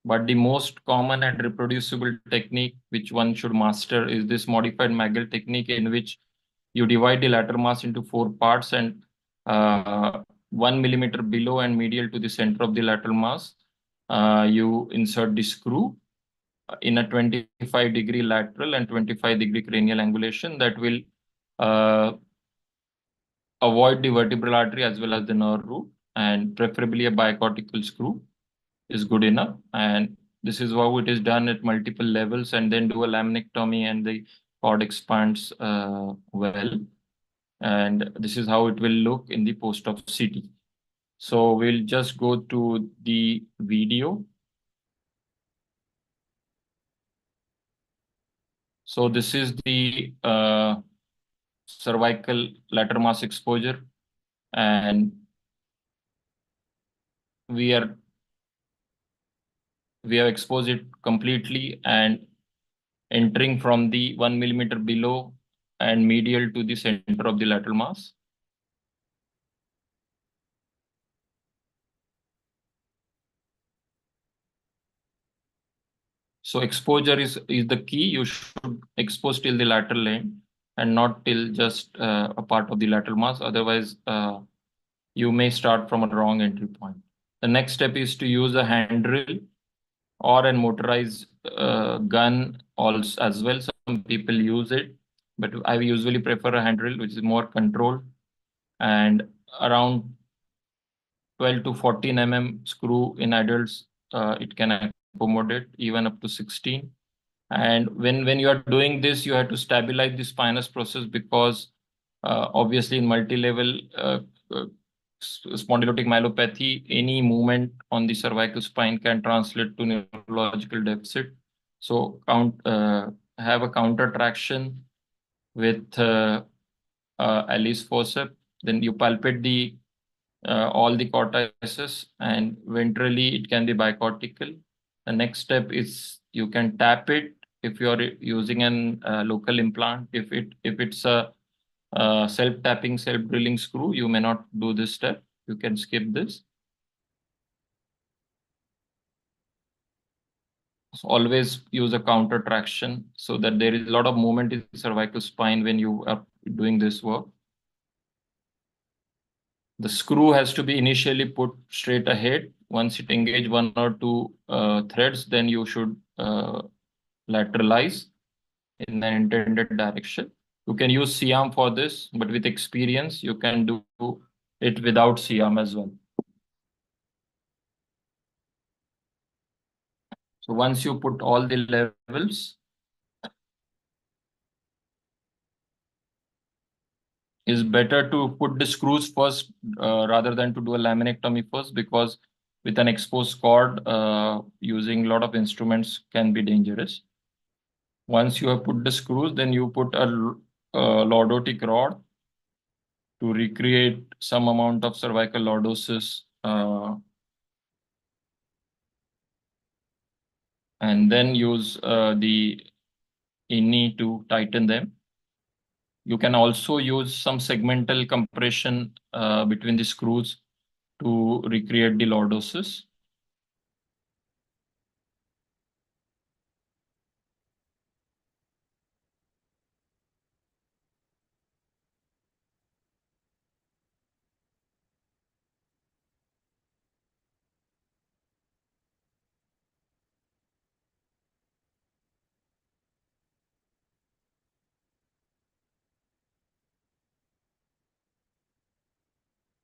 But the most common and reproducible technique which one should master is this modified Magel technique, in which you divide the lateral mass into 4 parts, and 1 millimeter below and medial to the center of the lateral mass, you insert the screw in a 25-degree lateral and 25-degree cranial angulation that will avoid the vertebral artery as well as the nerve root, and preferably a bicortical screw is good enough. And this is how it is done at multiple levels, and then do a laminectomy and the cord expands well. And this is how it will look in the post-op CT. So we'll just go to the video. So this is the cervical lateral mass exposure, and we have exposed it completely and entering from the 1 millimeter below and medial to the center of the lateral mass. So exposure is the key. You should expose till the lateral end and not till just a part of the lateral mass. Otherwise, you may start from a wrong entry point. The next step is to use a hand drill or a motorized gun also as well. Some people use it, but I usually prefer a hand drill, which is more controlled, and around 12 to 14 screw in adults, it can accommodate even up to 16. And when you are doing this, you have to stabilize the spinous process because obviously in multi-level spondylotic myelopathy, any movement on the cervical spine can translate to neurological deficit. So have a counter traction with Alice forceps. Then you palpate the all the cortices, and ventrally it can be bicortical. The next step is you can tap it if you are using an local implant. If it's a self-tapping, self-drilling screw, you may not do this step. You can skip this. So always use a counter traction so that there is a lot of movement in the cervical spine when you are doing this work. The screw has to be initially put straight ahead. Once it engages one or two threads, then you should lateralize in the intended direction. You can use C-arm for this, but with experience, you can do it without C-arm as well. So once you put all the levels, it's better to put the screws first rather than to do a laminectomy first, because with an exposed cord, using a lot of instruments can be dangerous. Once you have put the screws, then you put a lordotic rod to recreate some amount of cervical lordosis, and then use the INI to tighten them. You can also use some segmental compression between the screws to recreate the lordosis.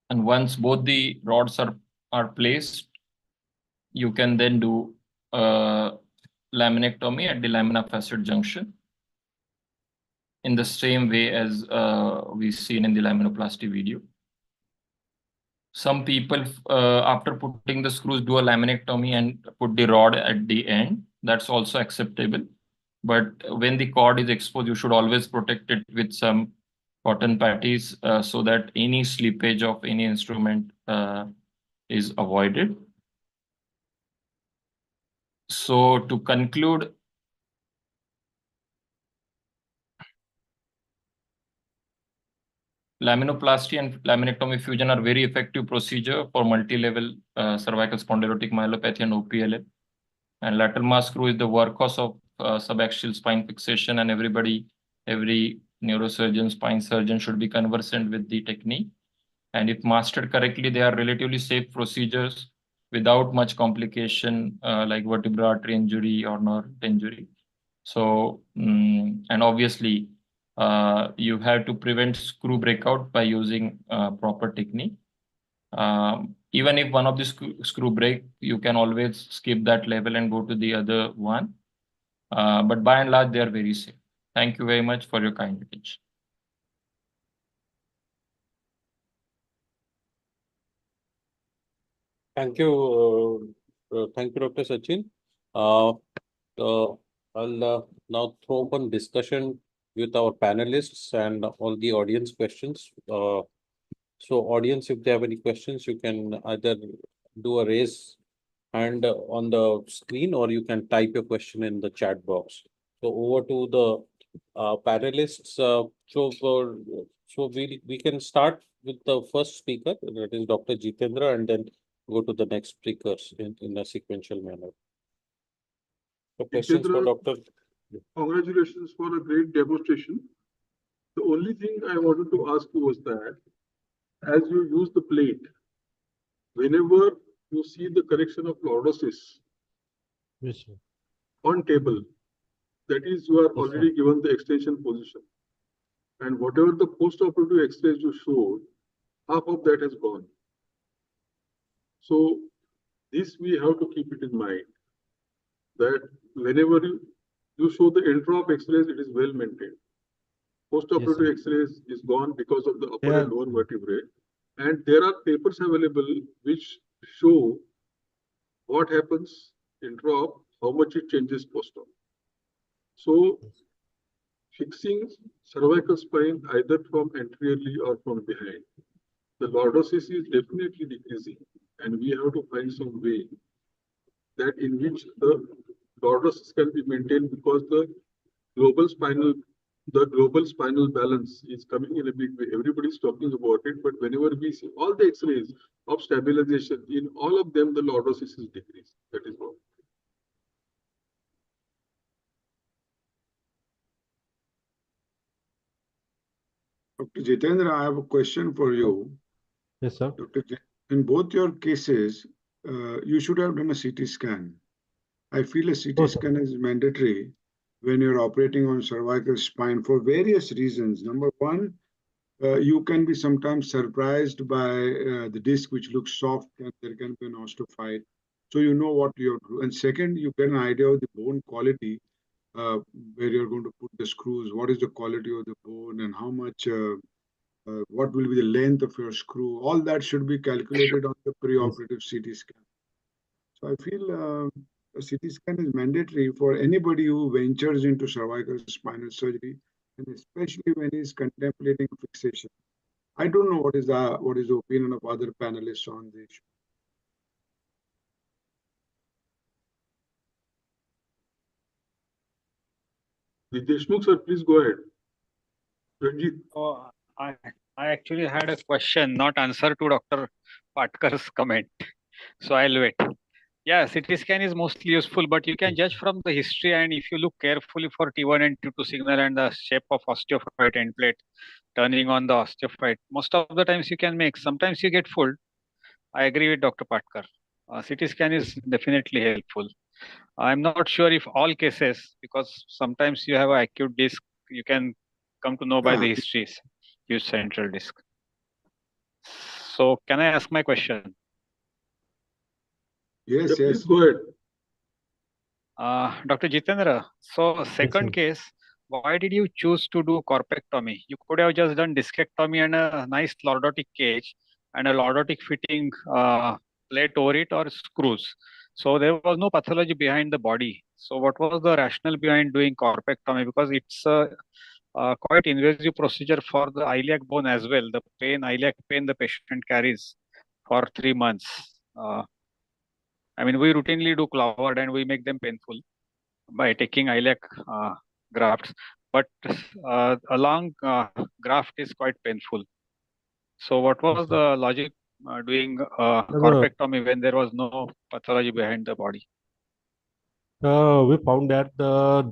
And once both the rods are placed, you can then do laminectomy at the lamina facet junction in the same way as we've seen in the laminoplasty video. Some people, after putting the screws, do a laminectomy and put the rod at the end. That's also acceptable. But when the cord is exposed, you should always protect it with some cotton patties so that any slippage of any instrument is avoided. So to conclude, laminoplasty and laminectomy fusion are very effective procedure for multi-level cervical spondylotic myelopathy and OPLL. And lateral mass screw is the workhorse of subaxial spine fixation, and every neurosurgeon, spine surgeon should be conversant with the technique. And if mastered correctly, they are relatively safe procedures without much complication like vertebral artery injury or nerve injury. So, and obviously, you have to prevent screw breakout by using proper technique. Even if one of the screw break, you can always skip that level and go to the other one. But by and large, they are very safe. Thank you very much for your kind attention. Thank you, Dr. Sachin. I'll now throw open discussion with our panelists and all the audience questions. So audience, if they have any questions, you can either do a raise hand on the screen, or you can type your question in the chat box. So over to the panelists. So we can start with the first speaker, that is Dr. Jitendra, and then go to the next speakers in a sequential manner. So questions for Dr. Congratulations for a great demonstration. The only thing I wanted to ask you was that as you use the plate, whenever you see the correction of lordosis Yes, sir. on table, that is, you are Yes, already given the extension position. And whatever the post-operative X-rays you showed, half of that has gone. So this we have to keep it in mind, that whenever you show the intra-op X-rays, it is well maintained. Post-operative X-rays is gone because of the upper and lower vertebrae. And there are papers available which show what happens intra-op, how much it changes post-op. So fixing cervical spine either from anteriorly or from behind, the lordosis is definitely decreasing, and we have to find some way that in which the lordosis can be maintained, because the global spinal balance is coming in a big way. Everybody's talking about it, but whenever we see all the X-rays of stabilization, in all of them, the lordosis is decreased. That is what. Dr. Jitendra, I have a question for you. Yes, sir. In both your cases, you should have done a CT scan. I feel a CT scan is mandatory when you're operating on cervical spine for various reasons. Number one, you can be sometimes surprised by the disc, which looks soft, and there can be an osteophyte. So you know what you're doing. And second, you get an idea of the bone quality, where you're going to put the screws, what is the quality of the bone, and how much, what will be the length of your screw. All that should be calculated on the preoperative CT scan. So I feel a CT scan is mandatory for anybody who ventures into cervical spinal surgery, and especially when he's contemplating fixation. I don't know what is the opinion of other panelists on the issue. Deshmukh sir, please go ahead. Ranjit. Oh, I actually had a question, not answer to Dr. Patkar's comment. So I'll wait. Yeah, CT scan is mostly useful, but you can judge from the history, and if you look carefully for T1 and T2 signal and the shape of osteophyte end plate turning on the osteophyte, most of the times you can make. Sometimes you get fooled. I agree with Dr. Patkar. CT scan is definitely helpful. I'm not sure if all cases, because sometimes you have an acute disc, you can come to know by the histories, use central disc. So can I ask my question? Yes, yes. Please go ahead. Dr. Jitendra, so second case, why did you choose to do corpectomy? You could have just done discectomy and a nice lordotic cage and a lordotic fitting plate over it or screws. So there was no pathology behind the body. So what was the rationale behind doing corpectomy? Because it's a quite invasive procedure for the iliac bone as well. The iliac pain the patient carries for 3 months. I mean, we routinely do cloward and we make them painful by taking iliac grafts, but a long graft is quite painful. So what was the logic doing corpectomy when there was no pathology behind the body? We found that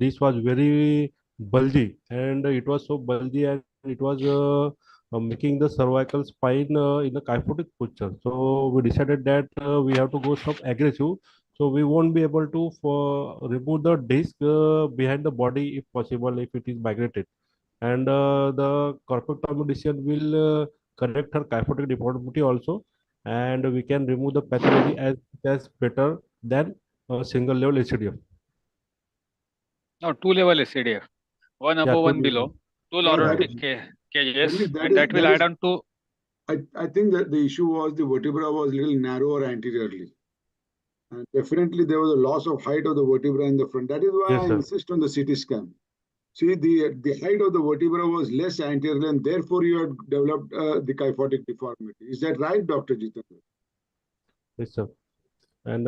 this was very bulgy, and it was so bulgy, and it was making the cervical spine in a kyphotic posture. So we decided that we have to go some aggressive. So we won't be able to remove the disc behind the body if possible, if it is migrated. And the corpectomy decision will correct her kyphotic deformity also, and we can remove the pathology as better than single level ACDF. No, 2-level ACDF, one above, one below, 2 lordotic cages, and that will add on to. I think that the issue was the vertebra was a little narrower anteriorly. And definitely there was a loss of height of the vertebra in the front. That is why I insist on the CT scan. See, the height of the vertebra was less anterior, and therefore you had developed the kyphotic deformity. Is that right, Dr. Jitendra? Yes, sir. And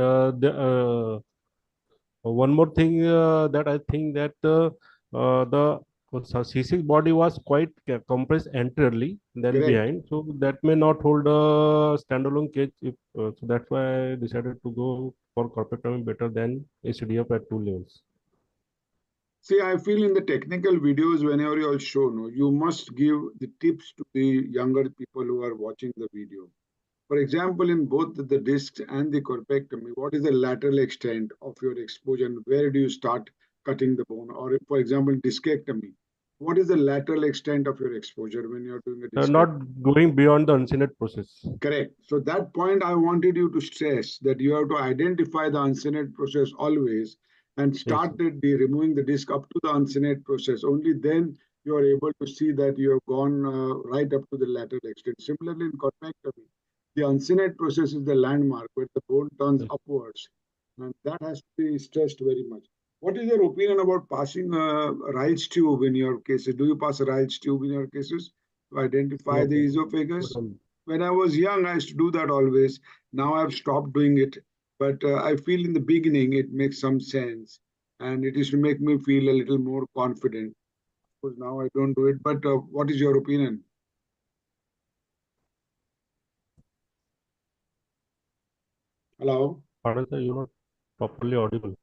one more thing that I think that the C6 body was quite compressed anteriorly than Correct. behind, so that may not hold a standalone cage. If so, that's why I decided to go for corpectomy better than ACDF at 2 levels. See, I feel in the technical videos, whenever you all show, no, you must give the tips to the younger people who are watching the video. For example, in both the discs and the corpectomy, what is the lateral extent of your exposure and where do you start cutting the bone? Or if, for example, discectomy, what is the lateral extent of your exposure when you're doing a discectomy? Not going beyond the uncinate process. Correct. So that point I wanted you to stress that you have to identify the uncinate process always and start removing the disc up to the uncinate process. Only then you are able to see that you have gone right up to the lateral extent. Similarly, in corpectomy, the uncinate process is the landmark where the bone turns upwards, and that has to be stressed very much. What is your opinion about passing a Rayleigh tube in your cases? Do you pass a Rayleigh tube in your cases to identify the esophagus? When I was young, I used to do that always. Now I've stopped doing it. But I feel in the beginning it makes some sense. And it is to make me feel a little more confident. Of course, now I don't do it. But what is your opinion? Hello? Pardon, sir, you're not properly audible.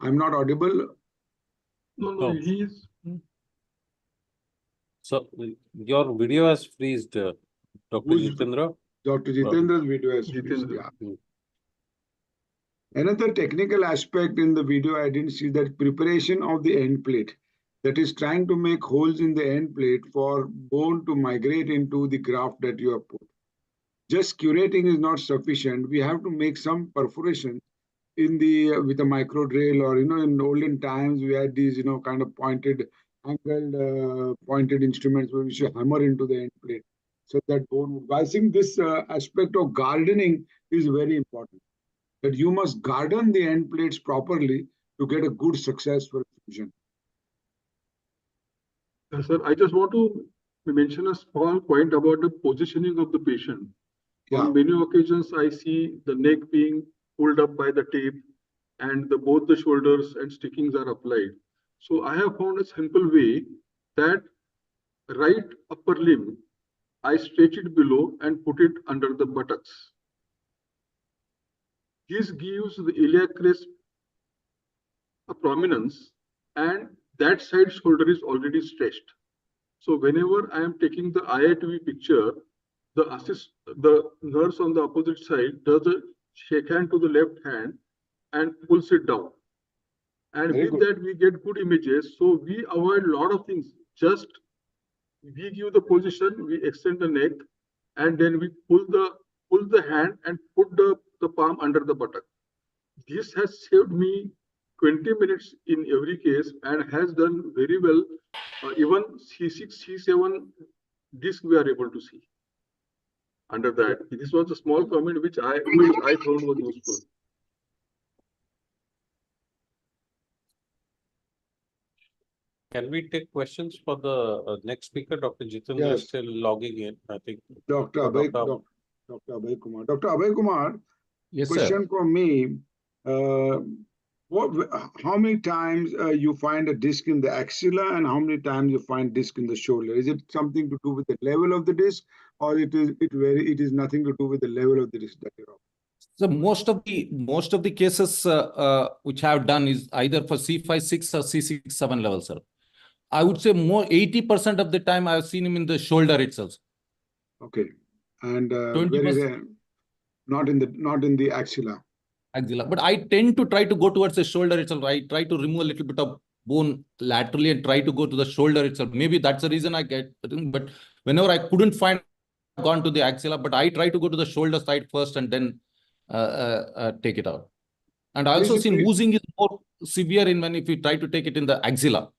I'm not audible? No, he's... So your video has freezed, Dr. Jitendra. Dr. Jitendra's video has freezed, yeah. Another technical aspect in the video I didn't see that preparation of the end plate. That is trying to make holes in the end plate for bone to migrate into the graft that you have put. Just curating is not sufficient. We have to make some perforation in the with a micro drill, or in olden times we had these kind of pointed angled pointed instruments where we should hammer into the end plate so that bone. I think this aspect of gardening is very important. That you must garden the end plates properly to get a good successful fusion. Sir, I just want to mention a small point about the positioning of the patient. Yeah. On many occasions, I see the neck being pulled up by the tape and both the shoulders and stickings are applied. So I have found a simple way that right upper limb, I stretch it below and put it under the buttocks. This gives the iliac crest a prominence, and that side shoulder is already stretched. So whenever I am taking the IITV picture, the nurse on the opposite side does a shake hand to the left hand and pulls it down. And very with that, we get good images. So we avoid a lot of things. Just we give the position, we extend the neck, and then we pull the hand and put the palm under the buttock. This has saved me 20 minutes in every case and has done very well. Even C6, C7 disc we are able to see under that. This was a small comment which I found was useful. Can we take questions for the next speaker? Dr. Jitendra is still logging in, I think. Dr. Abhay Kumar. Dr. Abhay Kumar, yes, question sir. from me. How many times you find a disc in the axilla and how many times you find disc in the shoulder? Is it something to do with the level of the disc, or it is nothing to do with the level of the disc that you're on? So most of the cases which I have done is either for C5-6 or C6-7 level, sir. I would say more 80% of the time I have seen him in the shoulder itself. Okay, and very rare, not in the axilla. But I tend to try to go towards the shoulder itself. I try to remove a little bit of bone laterally and try to go to the shoulder itself. Maybe that's the reason I get, but whenever I couldn't find, I've gone to the axilla, but I try to go to the shoulder side first and then take it out. And I also seen oozing is more severe if you try to take it in the axilla.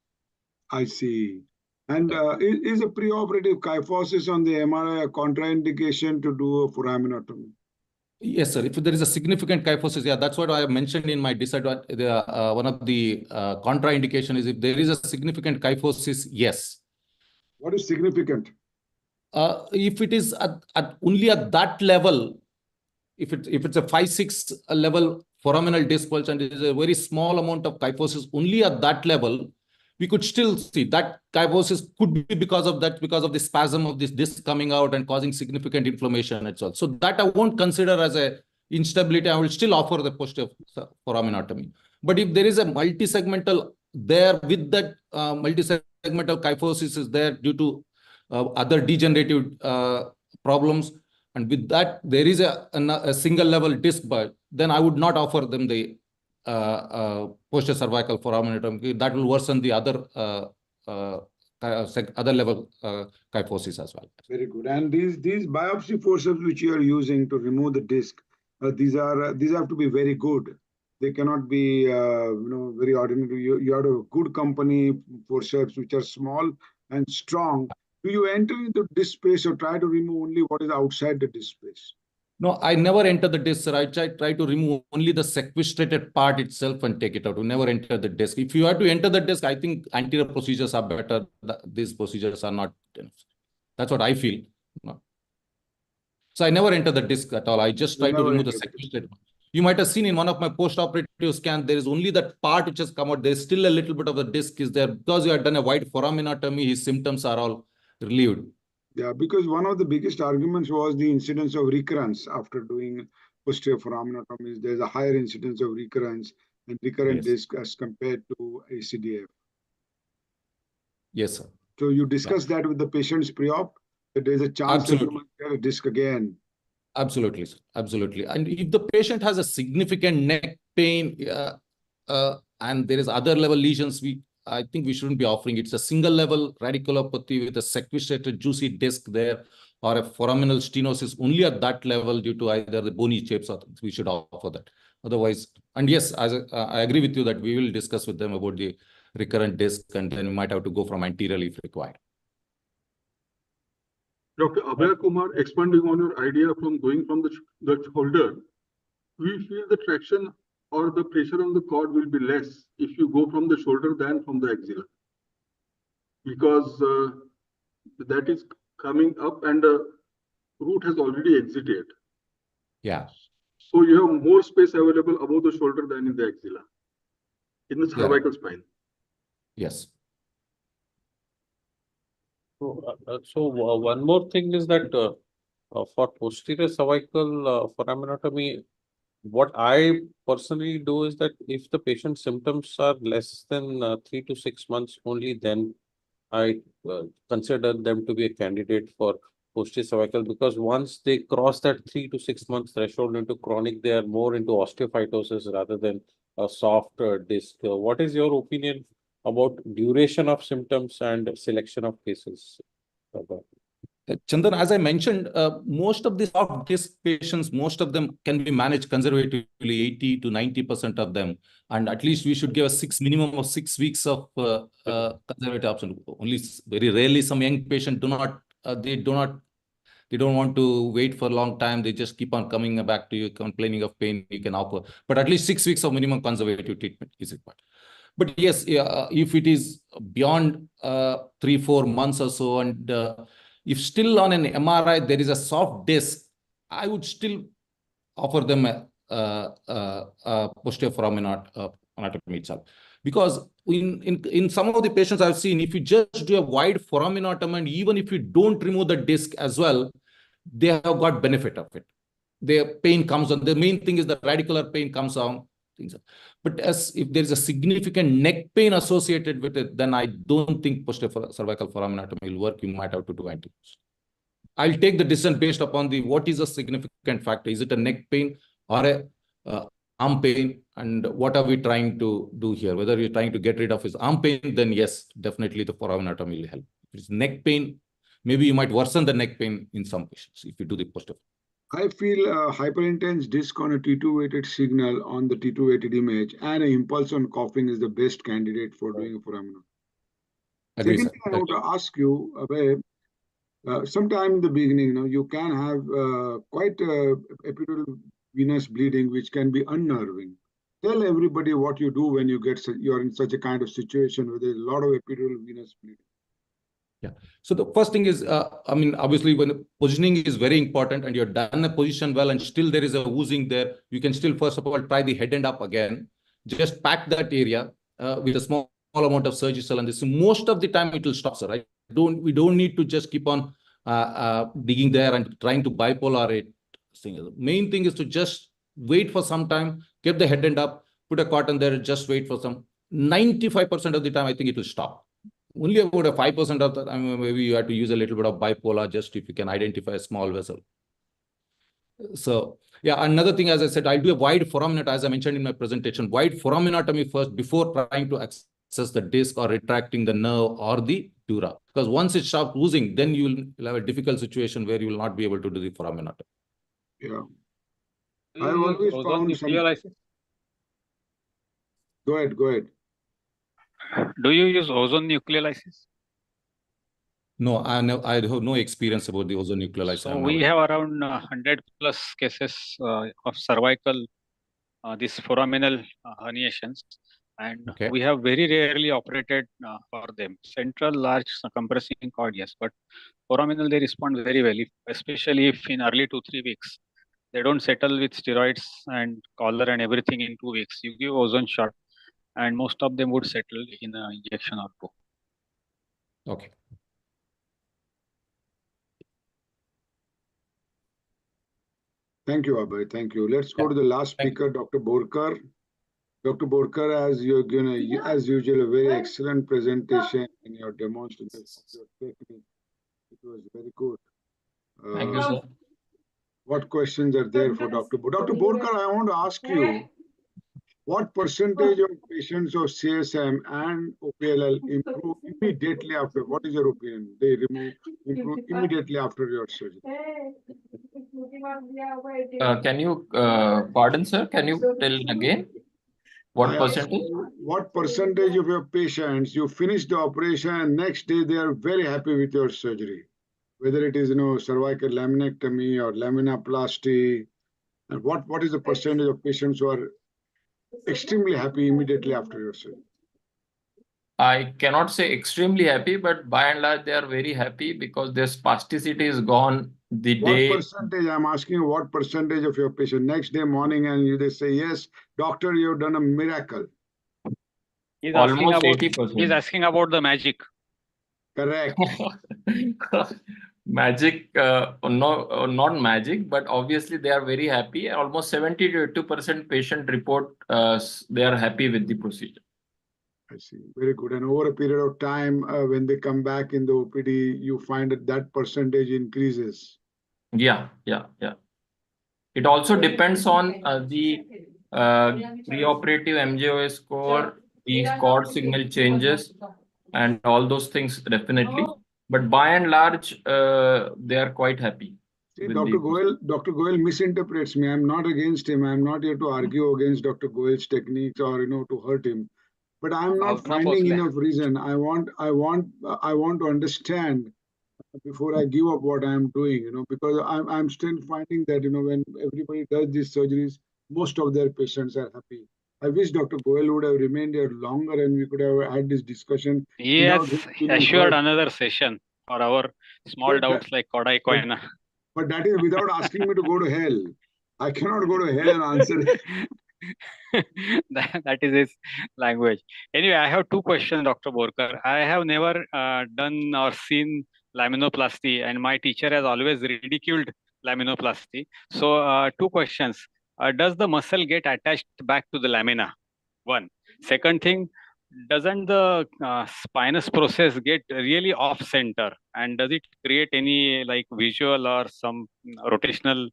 I see. And is a preoperative kyphosis on the MRI a contraindication to do a foraminotomy? Yes, sir. If there is a significant kyphosis, yeah, that's what I mentioned in my disadvantage. One of the contraindication is if there is a significant kyphosis, yes. What is significant? If it is only at that level, if it's a 5-6 level foraminal disc pulse and it is a very small amount of kyphosis only at that level, we could still see that kyphosis could be because of the spasm of this disc coming out and causing significant inflammation and so on. So that I won't consider as a instability. I will still offer the posterior foraminotomy. But if there is a multisegmental there with that multisegmental kyphosis is there due to other degenerative problems, and with that there is a single level disc bulge, then I would not offer them the posterior cervical foraminotomy. That will worsen the other level kyphosis as well. Very good. And these biopsy forceps which you are using to remove the disc, these have to be very good. They cannot be very ordinary. You have a good company forceps which are small and strong. Do you enter into disc space or try to remove only what is outside the disc space? No, I never enter the disc, sir. I try to remove only the sequestrated part itself and take it out. We never enter the disc. If you have to enter the disc, I think anterior procedures are better. These procedures are not. That's what I feel. No. So I never enter the disc at all. I just try to remove the sequestrated part. You might have seen in one of my post-operative scans, there is only that part which has come out. There's still a little bit of the disc is there. Because you had done a wide foraminotomy, his symptoms are all relieved. Yeah, because one of the biggest arguments was the incidence of recurrence after doing posterior foraminotomies. There's a higher incidence of recurrence and recurrent disc as compared to ACDF. Yes, sir. So you discuss that with the patients pre-op, that there's a chance that you might get a disc again. Absolutely, sir. Absolutely. And if the patient has a significant neck pain and there is other level lesions, I think we shouldn't be offering it. It's a single level radiculopathy with a sequestrated juicy disc there or a foraminal stenosis only at that level due to either the bony shapes, or we should offer that. Otherwise, and yes, I agree with you that we will discuss with them about the recurrent disc and then we might have to go from anterior if required. Dr. Abhay Kumar, expanding on your idea from going from the shoulder, we feel the traction or the pressure on the cord will be less if you go from the shoulder than from the axilla. Because that is coming up and the root has already exited. Yeah. So you have more space available above the shoulder than in the axilla, in the cervical spine. Yes. So one more thing is that for posterior cervical foraminotomy, what I personally do is that if the patient's symptoms are less than 3 to 6 months, only then I consider them to be a candidate for posterior cervical, because once they cross that 3 to 6 months threshold into chronic, they are more into osteophytosis rather than a soft disc. What is your opinion about duration of symptoms and selection of cases? Chandan, as I mentioned, most of the soft disc patients, most of them can be managed conservatively, 80 to 90% of them. And at least we should give a minimum of 6 weeks of conservative option. Only very rarely some young patient they don't want to wait for a long time. They just keep on coming back to you, complaining of pain. You can offer, but at least 6 weeks of minimum conservative treatment is required. But yes, if it is beyond 3-4 months or so, and if still on an MRI there is a soft disc, I would still offer them a posterior foraminotomy itself. Because in some of the patients I've seen, if you just do a wide foraminotomy and even if you don't remove the disc as well, they have got benefit of it. Their pain comes on. The main thing is the radicular pain comes on. But as if there is a significant neck pain associated with it, then I don't think posterior cervical foraminotomy will work. You might have to do anti-post. I'll take the decision based upon what is a significant factor. Is it a neck pain or a arm pain? And what are we trying to do here? Whether we're trying to get rid of his arm pain, then yes, definitely the foraminotomy will help. If it's neck pain, maybe you might worsen the neck pain in some patients if you do the posterior. I feel a hyperintense disc on a T2 weighted signal on the T2 weighted image and an impulse on coughing is the best candidate for doing a foraminotomy. Second thing I want to ask you, Abhay, sometime in the beginning, you can have quite epidural venous bleeding, which can be unnerving. Tell everybody what you do when you're in such a kind of situation where there's a lot of epidural venous bleeding. Yeah. So the first thing is, I mean, obviously, when the positioning is very important and you're done the position well and still there is a oozing there, you can still, first of all, try the head end up again. Just pack that area with a small amount of surgical, and this most of the time it will stop, sir. Right? We don't need to just keep on digging there and trying to bipolar it. The main thing is to just wait for some time, get the head end up, put a cotton there, just wait for some. 95% of the time, I think it will stop. Only about a 5% of the time, maybe you have to use a little bit of bipolar just if you can identify a small vessel. So, yeah, another thing, as I said, I do a wide foraminectomy, as I mentioned in my presentation, wide foraminectomy first before trying to access the disc or retracting the nerve or the dura. Because once it stops oozing, then you will have a difficult situation where you will not be able to do the foraminectomy. Yeah. I've always found some... Go ahead. Do you use ozone nucleolysis? No, I have no experience about the ozone nucleolysis. So we have around 100 plus cases of cervical, these foraminal herniations, and we have very rarely operated for them. Central large compressing cord, yes, but foraminal they respond very well, especially if in early 2-3 weeks. They don't settle with steroids and collar and everything in 2 weeks. You give ozone shot, and most of them would settle in an injection or two. Okay. Thank you, Abhay. Thank you. Let's go to the last speaker, Dr. Borkar. Dr. Borkar, as you're gonna, as usual, a very excellent presentation in your demonstration of your technique. It was very good. Thank you, sir. What questions are there for Dr. Borkar? Dr. Borkar, I want to ask you, what percentage of patients of CSM and OPLL improve immediately after? What is your opinion? They improve immediately after your surgery. Can you, pardon, sir? Can you tell again? What percentage? What percentage of your patients, you finish the operation and next day they are very happy with your surgery? Whether it is, cervical laminectomy or laminoplasty, and what is the percentage of patients who are extremely happy immediately after your surgery? I cannot say extremely happy, but by and large, they are very happy because their spasticity is gone the day. What percentage? I'm asking what percentage of your patient next day morning and they say, yes, doctor, you've done a miracle. He's Almost asking 80%. He's asking about the magic. Correct. Magic, no, not magic, but obviously they are very happy. Almost 70 to 80% patient report they are happy with the procedure. I see. Very good. And over a period of time, when they come back in the OPD, you find that percentage increases. Yeah. It also depends on the preoperative MJOS score, the cord signal changes, and all those things definitely. But by and large, they are quite happy. See, Dr. Goel misinterprets me. I'm not against him. I'm not here to argue against Dr. Goel's techniques or to hurt him. But I'm not finding enough reason. I want to understand before I give up what I'm doing, because I'm still finding that, when everybody does these surgeries, most of their patients are happy. I wish Dr. Goel would have remained here longer and we could have had this discussion. He has assured another session for our small doubts like Kodai Koina. But that is without asking me to go to hell. I cannot go to hell and answer it. That is his language. Anyway, I have two questions, Dr. Borkar. I have never done or seen laminoplasty, and my teacher has always ridiculed laminoplasty. So, two questions. Does the muscle get attached back to the lamina? One. Second thing, doesn't the spinous process get really off center? And does it create any like visual or some rotational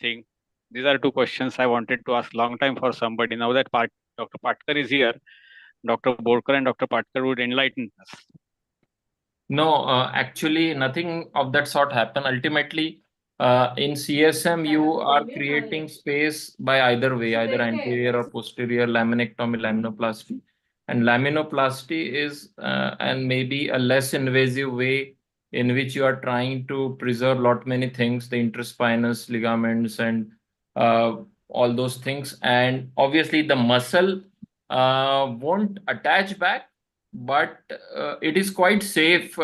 thing? These are two questions I wanted to ask long time for somebody. Now that Dr. Patkar is here, Dr. Borkar and Dr. Patkar would enlighten us. No, actually, nothing of that sort happen. Ultimately, in CSM, you are creating space by either way, either anterior or posterior laminectomy, laminoplasty. And laminoplasty is and maybe a less invasive way in which you are trying to preserve lot many things, the interspinous ligaments and all those things. And obviously the muscle won't attach back, but it is quite safe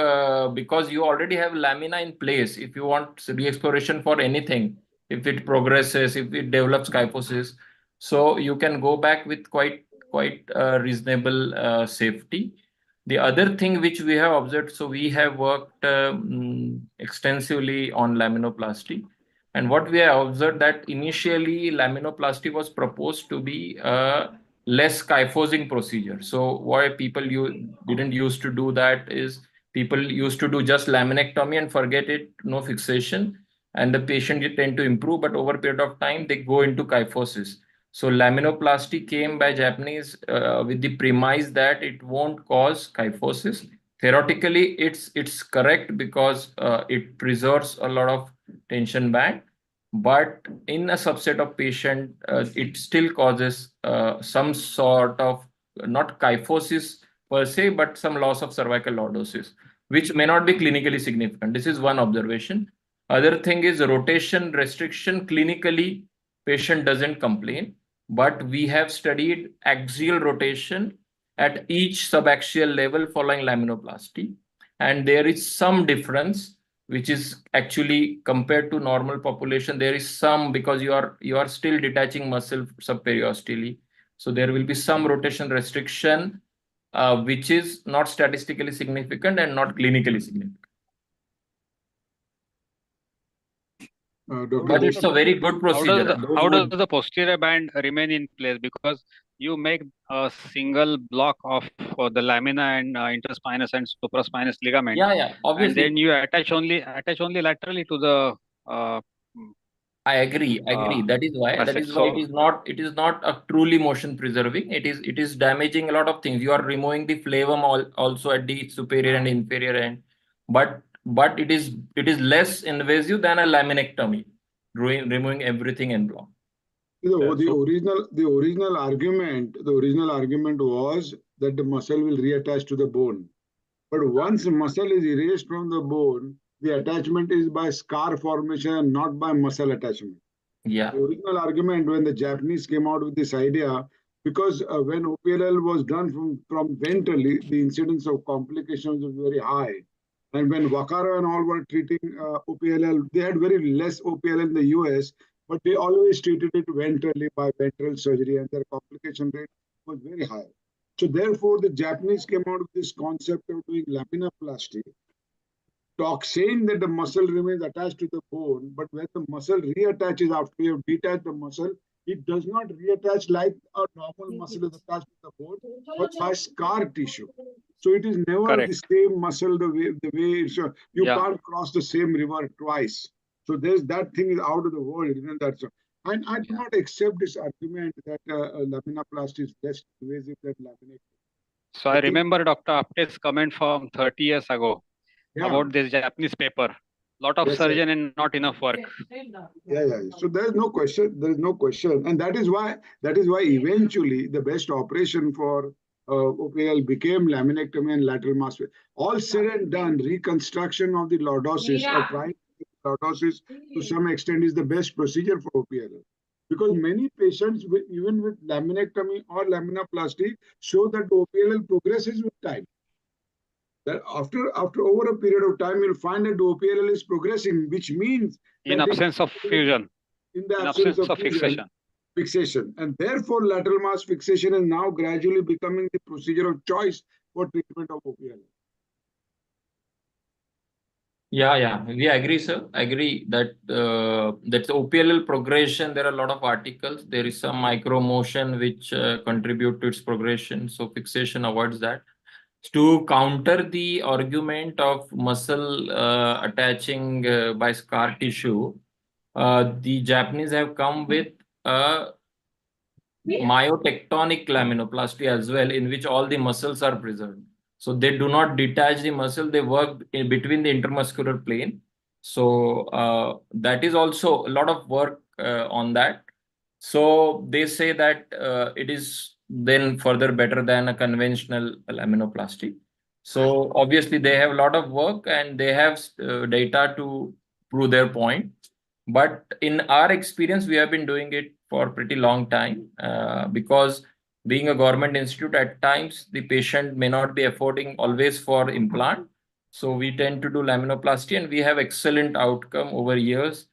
because you already have lamina in place. If you want re-exploration for anything, if it progresses, if it develops kyphosis, so you can go back with quite reasonable safety. The other thing which we have observed, so we have worked extensively on laminoplasty. And what we have observed that initially laminoplasty was proposed to be a less kyphosing procedure. So why people didn't used to do that is people used to do just laminectomy and forget it, no fixation. And the patient tend to improve, but over a period of time, they go into kyphosis. So laminoplasty came by Japanese with the premise that it won't cause kyphosis. Theoretically, it's correct because it preserves a lot of tension band, but in a subset of patient, it still causes some sort of not kyphosis per se, but some loss of cervical lordosis, which may not be clinically significant. This is one observation. Other thing is rotation restriction. Clinically, patient doesn't complain, but we have studied axial rotation at each subaxial level following laminoplasty. And there is some difference, which is actually compared to normal population, there is some, because you are still detaching muscle subperiosteally. So there will be some rotation restriction, which is not statistically significant and not clinically significant. But it's a very good procedure. How does the posterior band remain in place? Because you make a single block of the lamina and interspinous and supraspinous ligament. Yeah, obviously. And then you attach only laterally to the. I agree. That is why it is not a truly motion preserving. It is damaging a lot of things. You are removing the flavum also at the superior and inferior end, but it is less invasive than a laminectomy, removing everything en bloc. The original argument was that the muscle will reattach to the bone. But once muscle is erased from the bone, the attachment is by scar formation, not by muscle attachment. Yeah. The original argument when the Japanese came out with this idea, because when OPLL was done from ventrally, the incidence of complications was very high. And when Wakara and all were treating OPLL, they had very less OPLL in the US, but they always treated it ventrally by ventral surgery, and their complication rate was very high. So therefore, the Japanese came out with this concept of doing laminoplasty, saying that the muscle remains attached to the bone, but when the muscle reattaches after you have detached the muscle, it does not reattach like a normal muscle is attached to the bone, but by scar tissue. So it is never the same muscle the way so you can't cross the same river twice. So that thing is out of the world. And I do not accept this argument that laminoplasty is less invasive than laminectomy. So I remember Dr. Apte's comment from 30 years ago about this Japanese paper. Lot of surgeon and not enough work. Yeah. So there is no question. And that is why eventually the best operation for OPL became laminectomy and lateral mass. All said and done, reconstruction of the lordosis or trying lordosis to some extent is the best procedure for OPL. Because many patients, even with laminectomy or laminoplasty, show that OPL progresses with time. That after over a period of time, you'll find that the OPLL is progressing, which means in absence of fusion. In the absence of fixation. And therefore, lateral mass fixation is now gradually becoming the procedure of choice for treatment of OPLL. Yeah, we agree, sir. Agree that that the OPLL progression, there are a lot of articles. There is some micro motion which contribute to its progression. So fixation avoids that. To counter the argument of muscle attaching by scar tissue, the Japanese have come with a myotectonic laminoplasty as well, in which all the muscles are preserved. So they do not detach the muscle, they work in between the intermuscular plane. So that is also a lot of work on that. So they say that it is then further better than a conventional laminoplasty. So obviously they have a lot of work and they have data to prove their point. But in our experience, we have been doing it for a pretty long time because being a government institute, at times the patient may not be affording always for implant. So we tend to do laminoplasty and we have excellent outcome over years.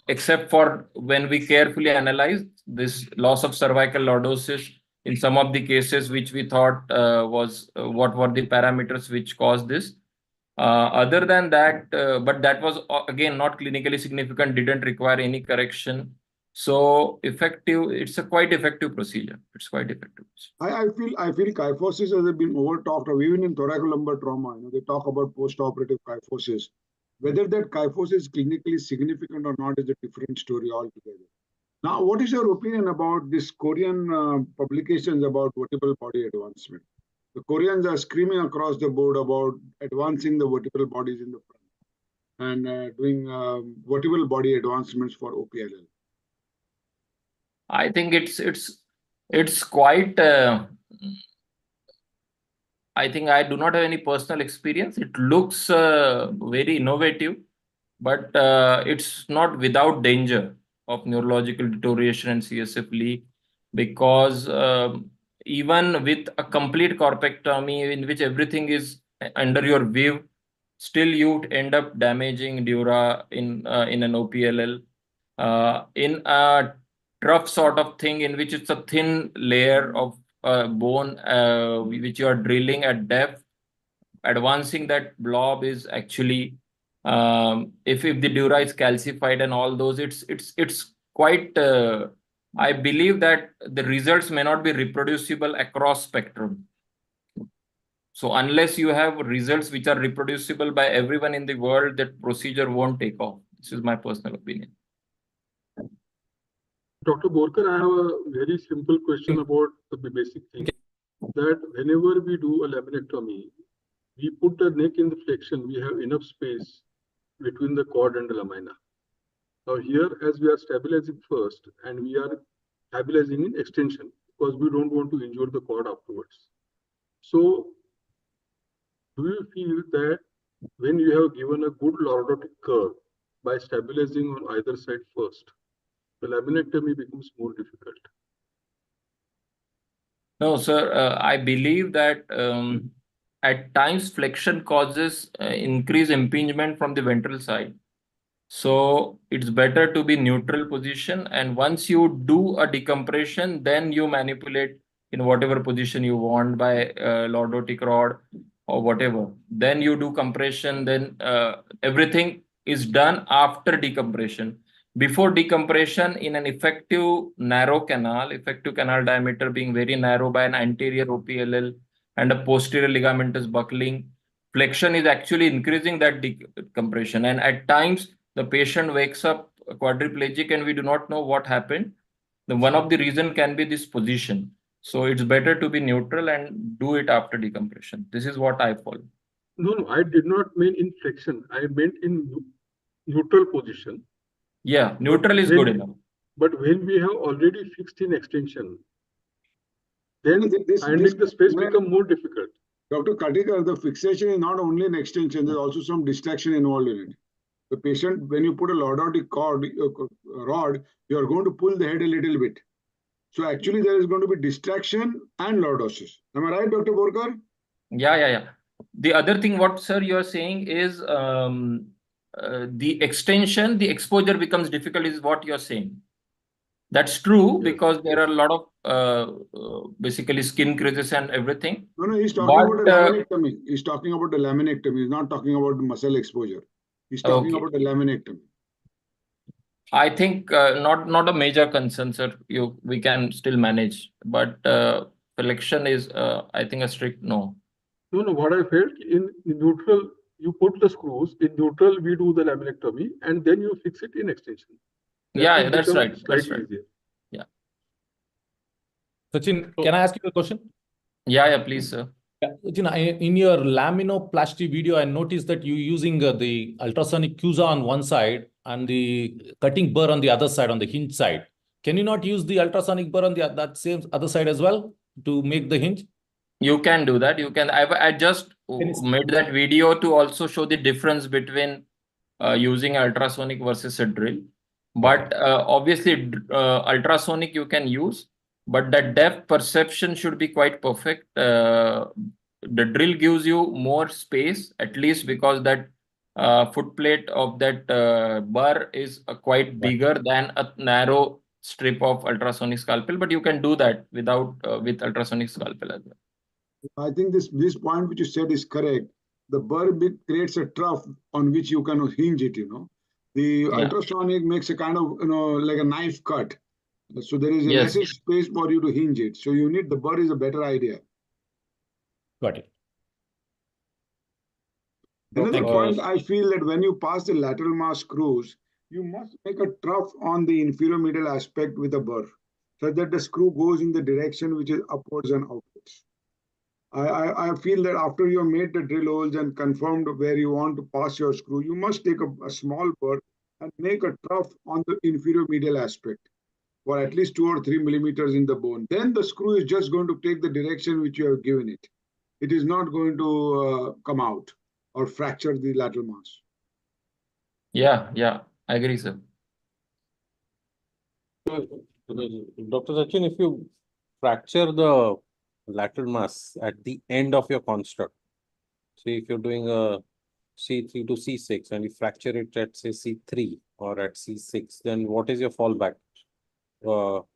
Except for when we carefully analyze this loss of cervical lordosis in some of the cases which we thought was what were the parameters which caused this. Other than that, but that was again not clinically significant, didn't require any correction. So effective, it's a quite effective procedure. It's quite effective. I feel kyphosis has been over talked of even in thoracolumbar trauma. They talk about post-operative kyphosis. Whether that kyphosis is clinically significant or not is a different story altogether. Now, what is your opinion about this Korean publications about vertebral body advancement? The Koreans are screaming across the board about advancing the vertebral bodies in the front and doing vertebral body advancements for OPLL. I think it's quite. I think I do not have any personal experience. It looks very innovative, but it's not without danger of neurological deterioration and CSF leak, because even with a complete corpectomy in which everything is under your view, still you end up damaging dura in an OPLL. In a rough sort of thing in which it's a thin layer of bone which you are drilling at depth, advancing that blob is actually if the dura is calcified and all those, it's quite I believe that the results may not be reproducible across spectrum. So unless you have results which are reproducible by everyone in the world, that procedure won't take off. This is my personal opinion. Dr. Borkar, I have a very simple question about the basic thing. That whenever we do a laminectomy, we put the neck in the flexion, we have enough space between the cord and the lamina. Now here, as we are stabilizing first, and we are stabilizing in extension, because we don't want to injure the cord afterwards. So, do you feel that when you have given a good lordotic curve by stabilizing on either side first, the laminectomy becomes more difficult? No, sir. I believe that at times flexion causes increased impingement from the ventral side. So it's better to be neutral position. And once you do a decompression, then you manipulate in whatever position you want by lordotic rod or whatever. Then you do compression. Then everything is done after decompression. Before decompression, in an effective canal diameter being very narrow by an anterior OPLL and a posterior ligamentous buckling, flexion is actually increasing that decompression. And at times, the patient wakes up quadriplegic and we do not know what happened. One of the reason can be this position. So it's better to be neutral and do it after decompression. This is what I follow. No, I did not mean in flexion. I meant in neutral position. Yeah, neutral is good enough. But when we have already fixed in extension, then finding the space become more difficult. Dr. Katikar, the fixation is not only an extension, there's also some distraction involved in it. The patient, when you put a lordotic rod, you are going to pull the head a little bit. So actually there is going to be distraction and lordosis. Am I right, Dr. Borkar? Yeah. The other thing what, sir, you are saying is the extension, the exposure becomes difficult is what you're saying. That's true, because there are a lot of basically skin creases and everything. No, he's talking about a laminectomy. He's talking about the laminectomy. He's not talking about the muscle exposure. He's talking about the laminectomy. I think not a major concern, sir. We can still manage, but flexion is I think a strict no. No. What I felt in neutral, you put the screws in neutral. We do the laminectomy, and then you fix it in extension. That's right. Easier. Yeah. Sachin, can I ask you a question? Yeah, please, sir. Yeah, in your laminoplasty video, I noticed that you're using the ultrasonic CUSA on one side and the cutting burr on the other side, on the hinge side. Can you not use the ultrasonic burr on that same other side as well to make the hinge? You can do that. You can. I just made that video to also show the difference between using ultrasonic versus a drill. But obviously, ultrasonic you can use, but the depth perception should be quite perfect. The drill gives you more space, at least because that footplate of that burr is quite bigger than a narrow strip of ultrasonic scalpel. But you can do that without with ultrasonic scalpel as well. I think this point which you said is correct. The burr bit creates a trough on which you can hinge it, The ultrasonic makes a kind of, like a knife cut. So there is a less space for you to hinge it. So you need the burr is a better idea. Got it. Another point, I feel that when you pass the lateral mass screws, you must make a trough on the inferior medial aspect with a burr, so that the screw goes in the direction which is upwards and outwards. I feel that after you have made the drill holes and confirmed where you want to pass your screw, you must take a small burr and make a trough on the inferior medial aspect for at least 2 or 3 millimeters in the bone. Then the screw is just going to take the direction which you have given it. It is not going to come out or fracture the lateral mass. Yeah, I agree, sir. Dr. Sachin, if you fracture the lateral mass at the end of your construct, say if you're doing a C3 to C6 and you fracture it at say C3 or at C6, then what is your fallback? So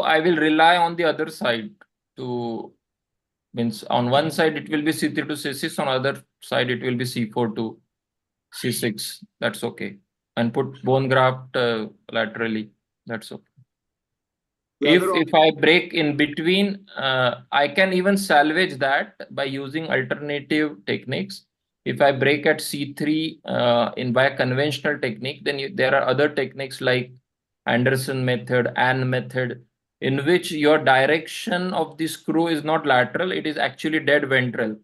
I will rely on the other side to, means on one side it will be C3 to C6, on other side it will be C4 to C6. That's okay. And put bone graft laterally. That's okay. If I break in between, I can even salvage that by using alternative techniques. If I break at C3 by a conventional technique, then there are other techniques like Anderson method, Ann method, in which your direction of the screw is not lateral, it is actually dead ventral.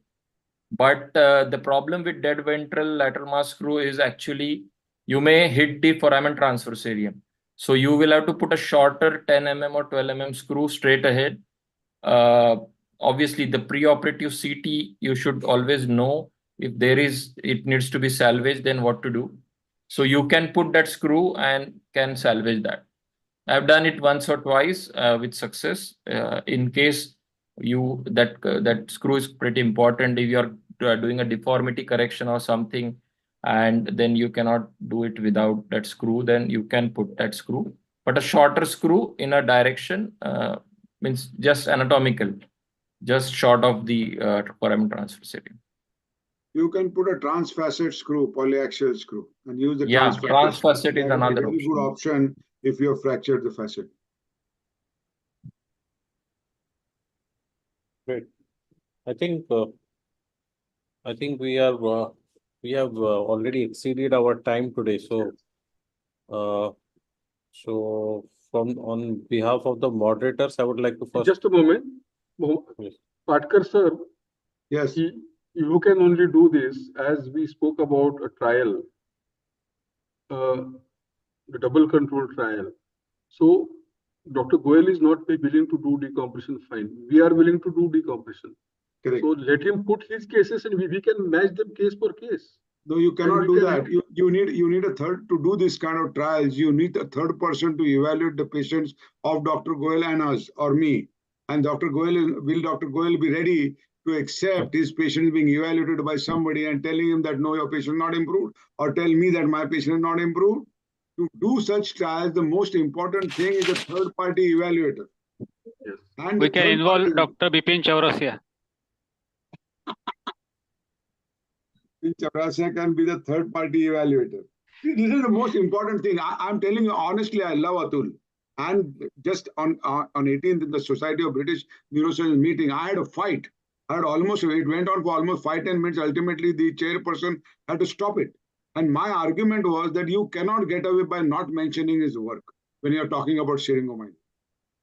But the problem with dead ventral lateral mass screw is actually you may hit the foramen transversarium. So you will have to put a shorter 10 mm or 12 mm screw straight ahead. Obviously, the preoperative CT, you should always know if it needs to be salvaged, then what to do. So you can put that screw and can salvage that. I've done it once or twice with success. In case that screw is pretty important if you're doing a deformity correction or something, and then you cannot do it without that screw, then you can put that screw. But a shorter screw in a direction means just anatomical, just short of the foramen transversarium. You can put a transfacet screw, polyaxial screw, and use the transfacet. Transfacet is another very good option if you have fractured the facet. Great. I think we have already exceeded our time today. So on behalf of the moderators, I would like to first. Just a moment, Patkar sir. Yes. You can only do this as we spoke about a trial, the double control trial. So Dr. Goel is not willing to do decompression, fine. We are willing to do decompression. Correct. So let him put his cases and we can match them case per case. No, you cannot do that. You need a third to do this kind of trials. You need a third person to evaluate the patients of Dr. Goel and us or me. And Dr. Goel be ready to accept his patient is being evaluated by somebody and telling him that no, your patient is not improved, or tell me that my patient is not improved? To do such trials, the most important thing is a third-party evaluator. Yes. And we can involve Dr. Bipin Chaurasia. Chaurasia can be the third-party evaluator. This is the most important thing. I'm telling you honestly, I love Atul. And just on 18th in the Society of British Neurosurgeons meeting, I had a fight. It went on for almost 5-10 minutes. Ultimately, the chairperson had to stop it. And my argument was that you cannot get away by not mentioning his work when you're talking about syringomyelia.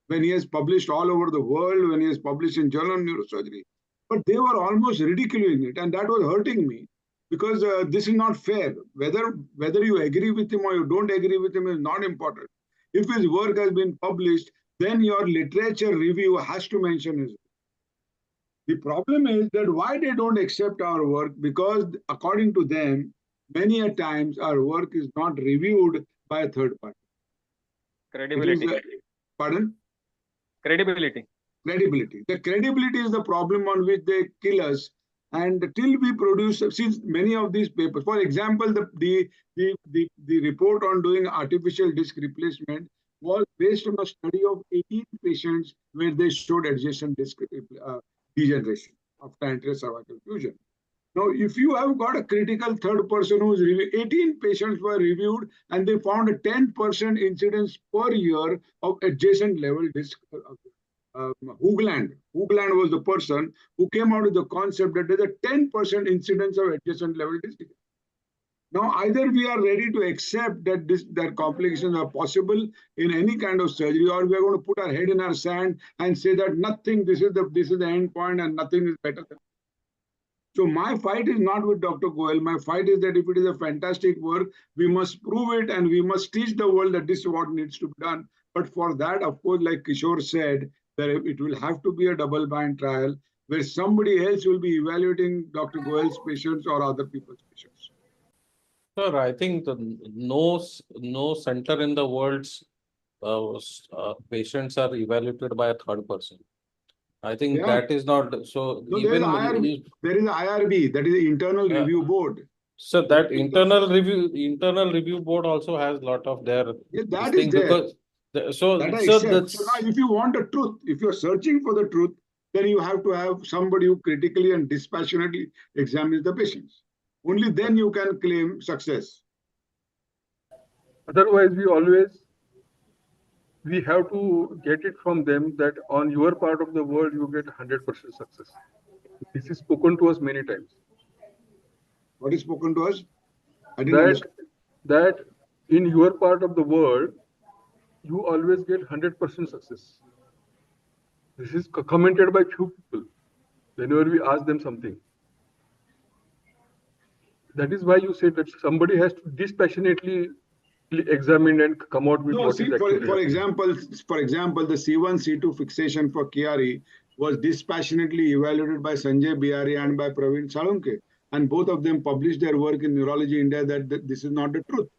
When he has published all over the world, when he has published in Journal of Neurosurgery. But they were almost ridiculing it, and that was hurting me because this is not fair. Whether you agree with him or you don't agree with him is not important. If his work has been published, then your literature review has to mention his work. The problem is that why they don't accept our work, because according to them, many a times our work is not reviewed by a third party. Credibility. Pardon? Credibility. Credibility. The credibility is the problem on which they kill us. And till we produce, since many of these papers, for example, the report on doing artificial disc replacement was based on a study of 18 patients where they showed adjacent disc degeneration after anterior cervical fusion. Now, if you have got a critical third person who is reviewed, 18 patients were reviewed and they found a 10% incidence per year of adjacent level disc. Hoogland was the person who came out with the concept that there's a 10% incidence of adjacent level disc. Now, either we are ready to accept that that complications are possible in any kind of surgery, or we are going to put our head in our sand and say that nothing, this is the end point and nothing is better than. So my fight is not with Dr. Goel. My fight is that if it is a fantastic work, we must prove it and we must teach the world that this is what needs to be done. But for that, of course, like Kishore said, that it will have to be a double-blind trial where somebody else will be evaluating Dr. Goel's patients or other people's patients. Sir, I think no center in the world's patients are evaluated by a third person. I think that is not so. No, even there is IRB, that is the internal review board. So that internal review board also has a lot of their that is there. Because so that so that's, so now if you want the truth, if you're searching for the truth, then you have to have somebody who critically and dispassionately examines the patients. Only then you can claim success. Otherwise, we have to get it from them that on your part of the world, you get 100% success. This is spoken to us many times. What is spoken to us? I didn't understand. That in your part of the world, you always get 100% success. This is commented by few people whenever we ask them something. That is why you said that somebody has to dispassionately examine and come out with what is actually for example, the C1, C2 fixation for Chiari was dispassionately evaluated by Sanjay Bihari and by Praveen Salunke. And both of them published their work in Neurology India that this is not the truth.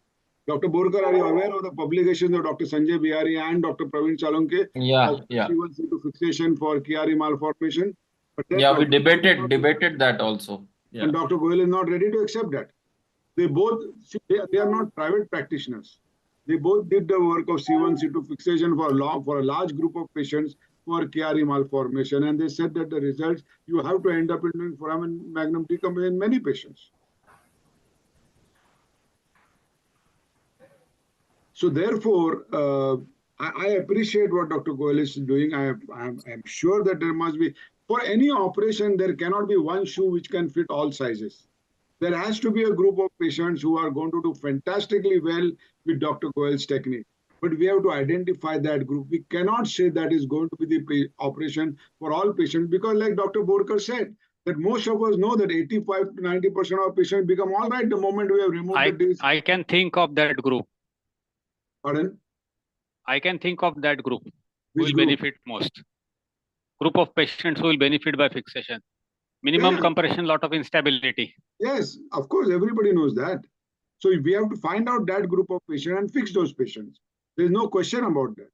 Dr. Borkar, are you aware of the publications of Dr. Sanjay Bihari and Dr. Praveen Salunke of C1, C2 fixation for Chiari malformation? Yeah, we debated that also. Yeah. And Dr. Goel is not ready to accept that. They both, they are not private practitioners. They both did the work of C1, C2 fixation for a large group of patients for Chiari malformation. And they said that the results, you have to end up in doing foramen magnum decompression in many patients. So therefore, I appreciate what Dr. Goel is doing. I'm sure that there must be, for any operation, there cannot be one shoe which can fit all sizes. There has to be a group of patients who are going to do fantastically well with Dr. Goel's technique. But we have to identify that group. We cannot say that is going to be the operation for all patients, because like Dr. Borkar said, that most of us know that 85 to 90% of patients become all right the moment we have removed the disc. I can think of that group. Pardon? I can think of that group who will benefit most. Group of patients who will benefit by fixation. Minimum compression, lot of instability. Yes, of course, everybody knows that. So we have to find out that group of patients and fix those patients. There's no question about that.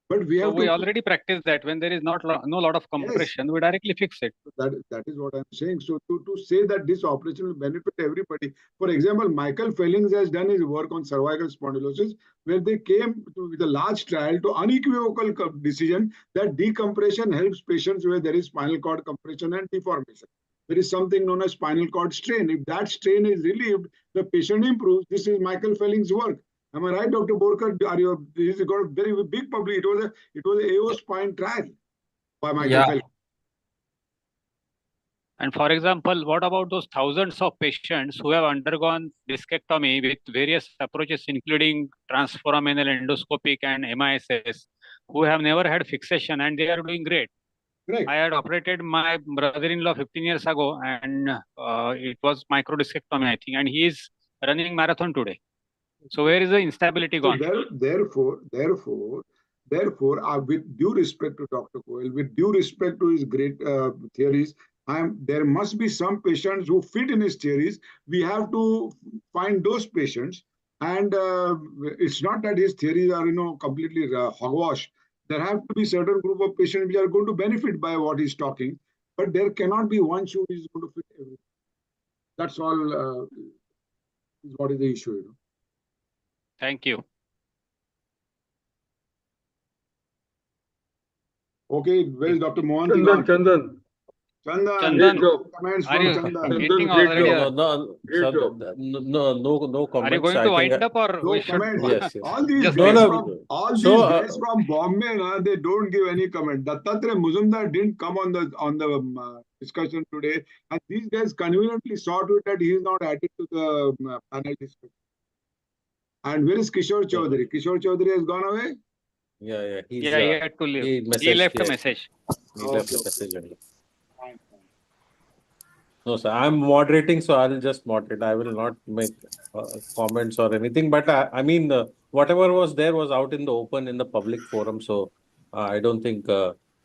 But we have we already practice that. When there is no lot of compression, we directly fix it. That is what I'm saying. So to say that this operation will benefit everybody. For example, Michael Fellings has done his work on cervical spondylosis, where they came with a large trial to unequivocal decision that decompression helps patients where there is spinal cord compression and deformation. There is something known as spinal cord strain. If that strain is relieved, the patient improves. This is Michael Fellings' work. Am I right, Dr. Borkar? This has got a very big public. It was a AO spine trial by Michael Fellings. And for example, what about those thousands of patients who have undergone discectomy with various approaches, including transforaminal endoscopic and MISS, who have never had fixation and they are doing great? Right. I had operated my brother-in-law 15 years ago, and it was microdiscectomy, I think, and he is running marathon today. So where is the instability gone? So therefore, Therefore, with due respect to Dr. Goel, with due respect to his great theories, there must be some patients who fit in his theories. We have to find those patients, and it's not that his theories are completely hogwash. There have to be certain group of patients which are going to benefit by what he's talking, but there cannot be one shoe which is going to fit everything. That's all. Is what is the issue? Thank you. Okay, where is Dr. Mohan? Chandan. Chandan, great job. Comments Are from you Chandan. eating great already? job. No, Great job. no comments. Are you going to wind up or No we should comments. Yes, yes. All these just guys wait? from Bombay, they don't give any comment. Dattatreya Muzumdar didn't come on the discussion today, and these guys conveniently saw to it that he is not added to the panel discussion. And where is Kishore Chaudhary? Kishore Chaudhary has gone away. Yeah, He had to leave. He left a message. He left a message only. No, sir, I'm moderating, so I'll just moderate. I will not make comments or anything. But I mean, whatever was there was out in the open in the public forum. So I don't think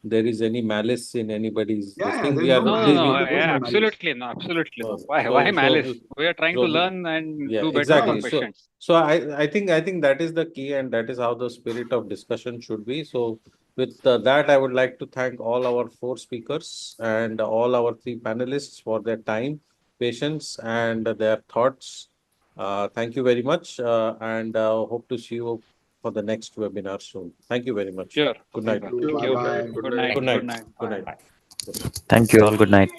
there is any malice in anybody's thing. We are absolutely no, absolutely no. Why malice? We are trying to learn and do better exactly. for patients. So I think that is the key, and that is how the spirit of discussion should be. So with that, I would like to thank all our 4 speakers and all our 3 panelists for their time, patience, and their thoughts. Thank you very much, and hope to see you for the next webinar soon. Thank you very much. Sure. Good night. Bye-bye. Good night. Good night. Good night. Good night. Thank you all. Good night.